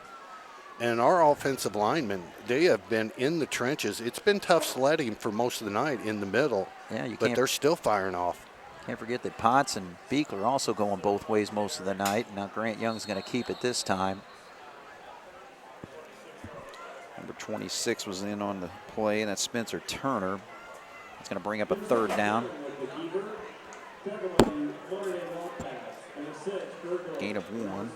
And our offensive linemen, they have been in the trenches. It's been tough sledding for most of the night in the middle, but they're still firing off. Can't forget that Potts and Beekler also going both ways most of the night. Now Grant Young's going to keep it this time. Number 26 was in on the play, and that's Spencer Turner. It's going to bring up a 3rd down. Gain of 1.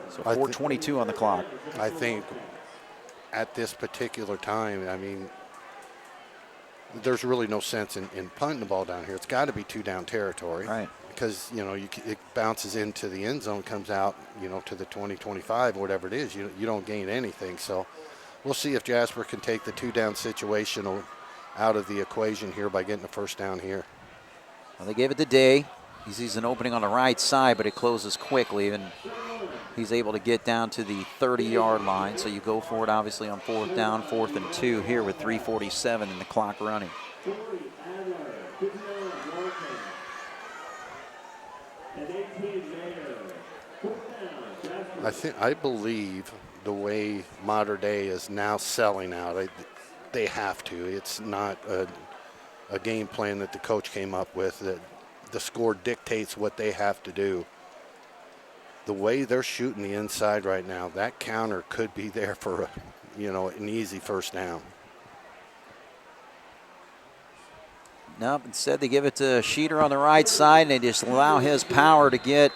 So 4:22 on the clock. I think at this particular time, I mean, there's really no sense in punting the ball down here. It's got to be 2-down territory. Right. because, it bounces into the end zone, comes out, to the 20, 25, whatever it is. You don't gain anything. So we'll see if Jasper can take the 2-down situation out of the equation here by getting a first down here. Well, they gave it to Day. He sees an opening on the right side, but it closes quickly, and he's able to get down to the 30-yard line. So you go for it, obviously, on 4th down, 4th and 2 here with 3:47 in the clock running. I believe the way Mater Dei is now selling out, they have to. It's not a game plan that the coach came up with. That the score dictates what they have to do. The way they're shooting the inside right now, that counter could be there for an easy first down. Nope, instead they give it to Schneider on the right side, and they just allow his power to get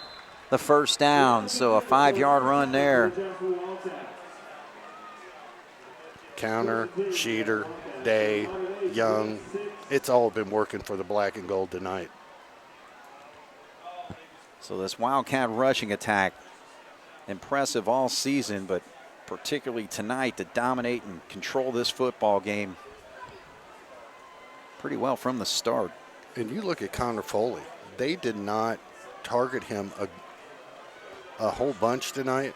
the first down. So a 5-yard run there. Counter, Schneider, Day, Young. It's all been working for the black and gold tonight. So this Wildcat rushing attack, impressive all season, but particularly tonight to dominate and control this football game pretty well from the start. And you look at Connor Foley. They did not target him a whole bunch tonight,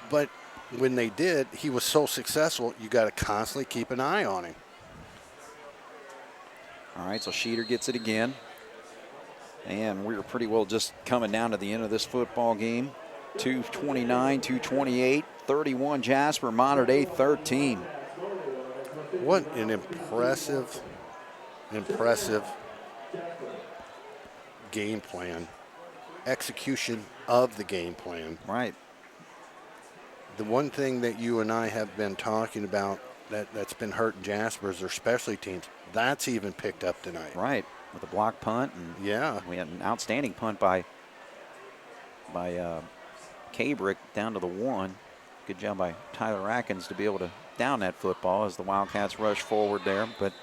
but when they did, he was so successful, you got to constantly keep an eye on him. All right, so Schneider gets it again. And we're pretty well just coming down to the end of this football game. 2:29, 2:28, 31 Jasper, Mater Dei 13. What an impressive game plan. Execution of the game plan. Right. The one thing that you and I have been talking about that's been hurting Jasper is their specialty teams. That's even picked up tonight. Right. With a block punt, and yeah, we had an outstanding punt by Cabrick down to the 1. Good job by Tyler Atkins to be able to down that football as the Wildcats rush forward there. But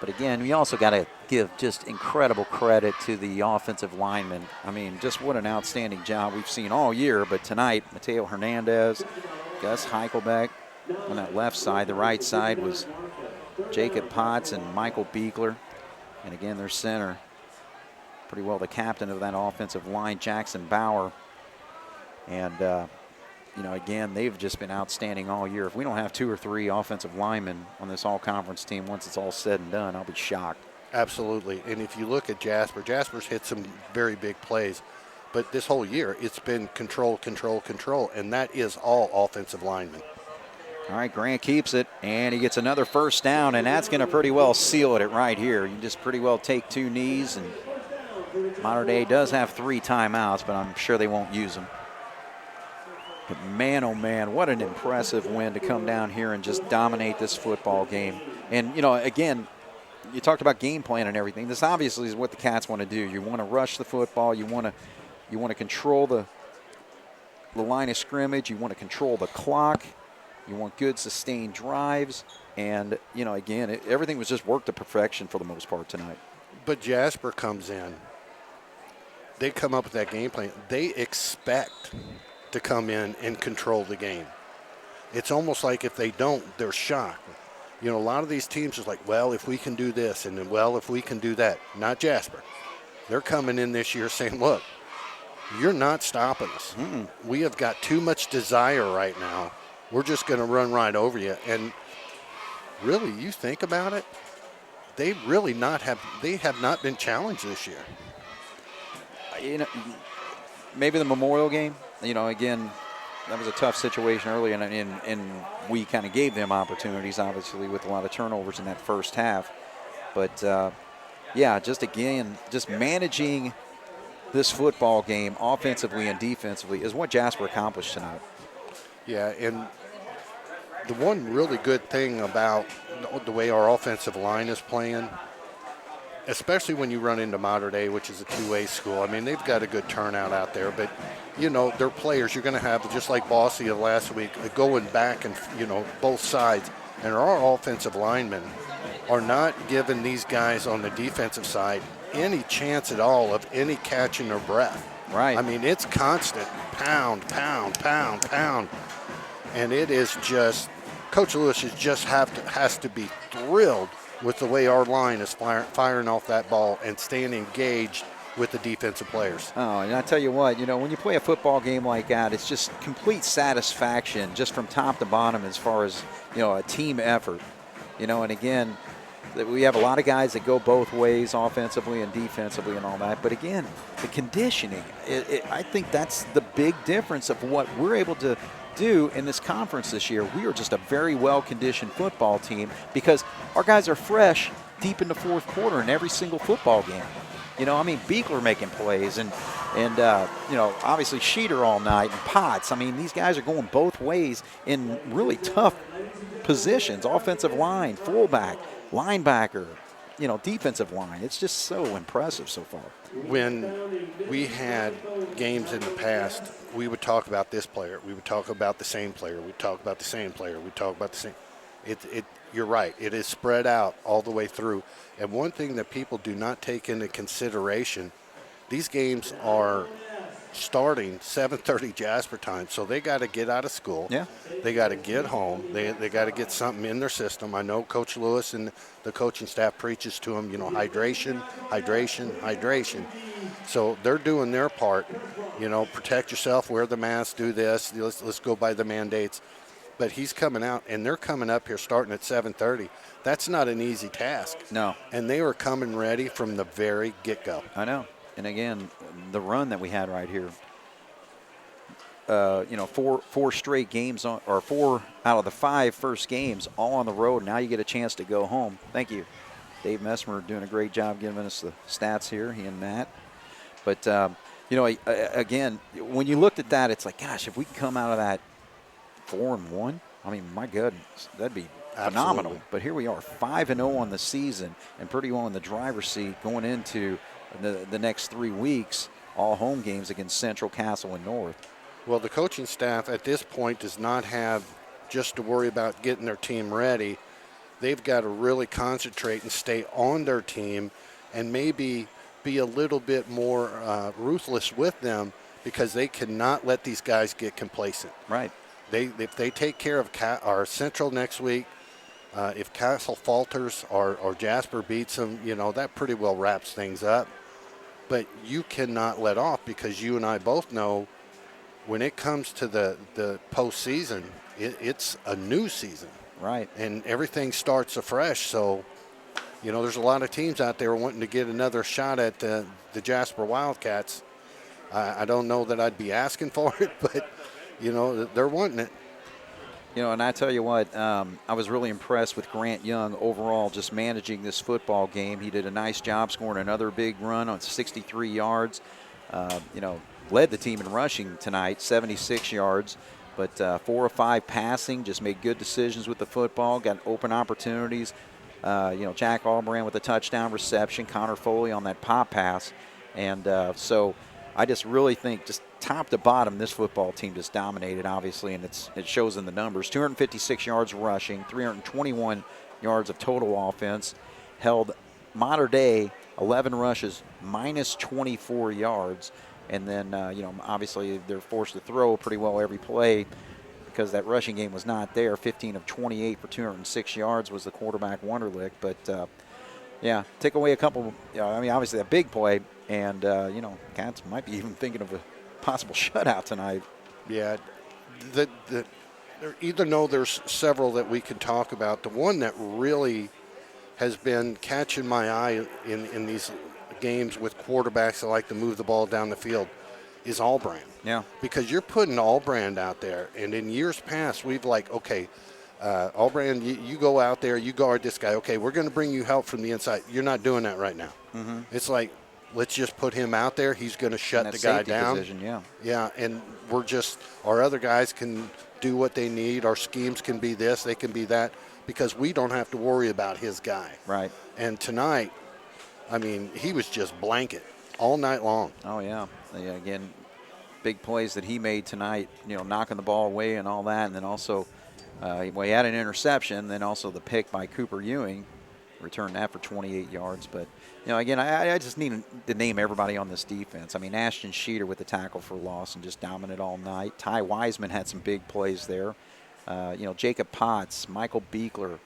again, we also got to give just incredible credit to the offensive linemen. I mean, just what an outstanding job we've seen all year. But tonight, Mateo Hernandez, Gus Heichelbeck on that left side. The right side was Jacob Potts and Michael Beekler. And again, their center, pretty well the captain of that offensive line, Jackson Bauer. And, again, they've just been outstanding all year. If we don't have 2 or 3 offensive linemen on this all-conference team once it's all said and done, I'll be shocked. Absolutely. And if you look at Jasper's hit some very big plays. But this whole year, it's been control, and that is all offensive linemen. All right, Grant keeps it, and he gets another first down, and that's going to pretty well seal it right here. You just pretty well take 2 knees, and Mater Dei does have 3 timeouts, but I'm sure they won't use them. But man, oh man, what an impressive win to come down here and just dominate this football game. And, again, you talked about game plan and everything. This obviously is what the Cats want to do. You want to rush the football. You want to control the line of scrimmage. You want to control the clock. You want good sustained drives. And, again, everything was just worked to perfection for the most part tonight. But Jasper comes in. They come up with that game plan. They expect to come in and control the game. It's almost like if they don't, they're shocked. A lot of these teams is like, well, if we can do this, and then, well, if we can do that. Not Jasper. They're coming in this year saying, look, you're not stopping us. We have got too much desire right now. We're just going to run right over you. And really, you think about it, they have not been challenged this year. Maybe the Memorial game, again, that was a tough situation early, and we kind of gave them opportunities, obviously, with a lot of turnovers in that first half. But, just managing this football game offensively and defensively is what Jasper accomplished tonight. Yeah, and the one really good thing about the way our offensive line is playing, especially when you run into Mater Dei, which is a 2A school. I mean, they've got a good turnout out there, but, their players you're going to have, just like Bossy last week, going back and, both sides. And our offensive linemen are not giving these guys on the defensive side any chance at all of any catching their breath. Right. I mean, it's constant pound, pound, pound, pound. And it is just, Coach Lewis has to be thrilled with the way our line is firing off that ball and staying engaged with the defensive players. Oh, and I tell you what, when you play a football game like that, it's just complete satisfaction just from top to bottom as far as, a team effort. And again, we have a lot of guys that go both ways, offensively and defensively and all that. But again, the conditioning, I think that's the big difference of what we're able to do in this conference this year. We are just a very well-conditioned football team because our guys are fresh deep in the fourth quarter in every single football game. Beekler making plays and obviously Schneider all night and Potts. These guys are going both ways in really tough positions, offensive line, fullback, linebacker, defensive line. It's just so impressive so far. When we had games in the past, we would talk about this player. We would talk about the same player. We'd talk about the same player. We'd talk about the same. You're right. It is spread out all the way through. And one thing that people do not take into consideration, these games are starting 7:30 Jasper time, so they got to get out of school. Yeah. They got to get home. They got to get something in their system. I know Coach Lewis and the coaching staff preaches to them, hydration, hydration, hydration. So they're doing their part. Protect yourself, wear the mask, do this. Let's go by the mandates. But he's coming out, and they're coming up here starting at 7:30. That's not an easy task. No. And they were coming ready from the very get-go. I know. And again, the run that we had right here, four straight games or 4 out of the 5 first games all on the road. Now you get a chance to go home. Thank you, Dave Messmer, doing a great job giving us the stats here. He and Matt. But again, when you looked at that, it's like, gosh, if we can come out of that 4-1, my goodness, that'd be phenomenal. Absolutely. But here we are, 5-0 on the season, and pretty well in the driver's seat going into the next 3 weeks, all home games against Central, Castle, and North. Well, the coaching staff at this point does not have just to worry about getting their team ready. They've got to really concentrate and stay on their team and maybe be a little bit more ruthless with them because they cannot let these guys get complacent. Right. If they take care of our Central next week, if Castle falters or Jasper beats them, that pretty well wraps things up. But you cannot let off because you and I both know when it comes to the postseason, it's a new season. Right. And everything starts afresh. So, there's a lot of teams out there wanting to get another shot at the Jasper Wildcats. I don't know that I'd be asking for it, but, they're wanting it. And I tell you what, I was really impressed with Grant Young overall just managing this football game. He did a nice job scoring another big run on 63 yards. Led the team in rushing tonight, 76 yards. But 4 of 5 passing, just made good decisions with the football, got open opportunities. Jack Albrand with a touchdown reception, Connor Foley on that pop pass. And so I just really think just top to bottom, this football team just dominated, obviously, and it shows in the numbers. 256 yards rushing, 321 yards of total offense, held Mater Dei 11 rushes, minus 24 yards. And then, obviously they're forced to throw pretty well every play because that rushing game was not there. 15 of 28 for 206 yards was the quarterback Wonderlick. But, take away a couple, obviously a big play. And, Cats might be even thinking of a possible shutout tonight. Yeah. There's several that we can talk about. The one that really has been catching my eye in these games with quarterbacks that like to move the ball down the field is Albrand. Yeah. Because you're putting Albrand out there, and in years past we've Albrand, you go out there, you guard this guy. Okay, we're going to bring you help from the inside. You're not doing that right now. Mm-hmm. It's like, let's just put him out there. He's going to shut the guy down. Position, yeah. Yeah, and our other guys can do what they need. Our schemes can be this, they can be that, because we don't have to worry about his guy. Right. And tonight, he was just blanket all night long. Oh, yeah. Again, big plays that he made tonight, knocking the ball away and all that. And then also, he had an interception, then also the pick by Cooper Ewing. returned that for 28 yards. But, you know, again, I just need to name everybody on this defense. I mean, Ashton Schneider with the tackle for loss and just dominant all night. Ty Wiseman had some big plays there. You know, Jacob Potts, Michael Beekler,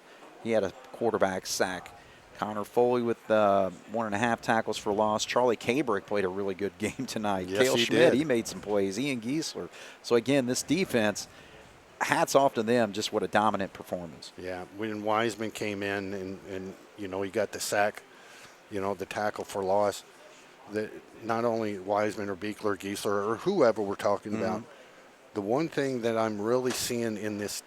he had a quarterback sack. Connor Foley with 1.5 tackles for loss. Charlie Kabrick played a really good game tonight. Yes, Cale he Schmidt, did. he made some plays. Ian Giesler. So, again, this defense, hats off to them, just what a dominant performance. Yeah, when Wiseman came in and you know, he got the sack, you know, the tackle for loss, not only Wiseman or Beekler, Giesler, or whoever we're talking about, the one thing that I'm really seeing in this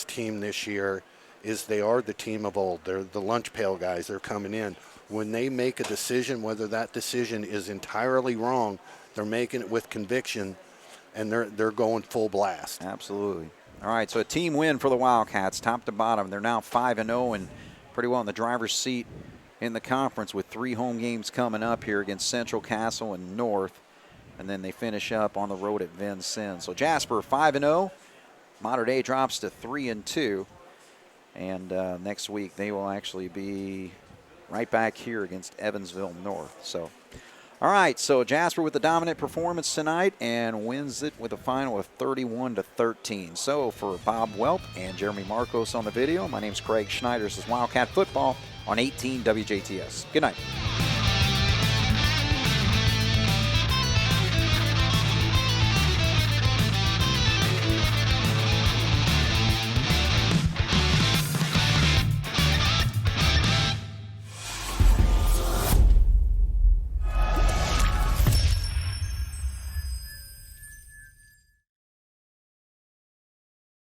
team this year is they are the team of old. They're the lunch pail guys. They're coming in. When they make a decision, whether that decision is entirely wrong, they're making it with conviction, and they're going full blast. Absolutely. All right, so a team win for the Wildcats, top to bottom. They're now 5-0 and pretty well in the driver's seat in the conference with 3 home games coming up here against Central, Castle, and North. And then they finish up on the road at Vincennes. So Jasper 5-0. Mater Dei drops to 3-2. And next week they will actually be right back here against Evansville North. So, all right, so Jasper with the dominant performance tonight and wins it with a final of 31-13. So for Bob Welp and Jeremy Markos on the video, my name's Craig Schneider. This is Wildcat Football on 18 WJTS. Good night.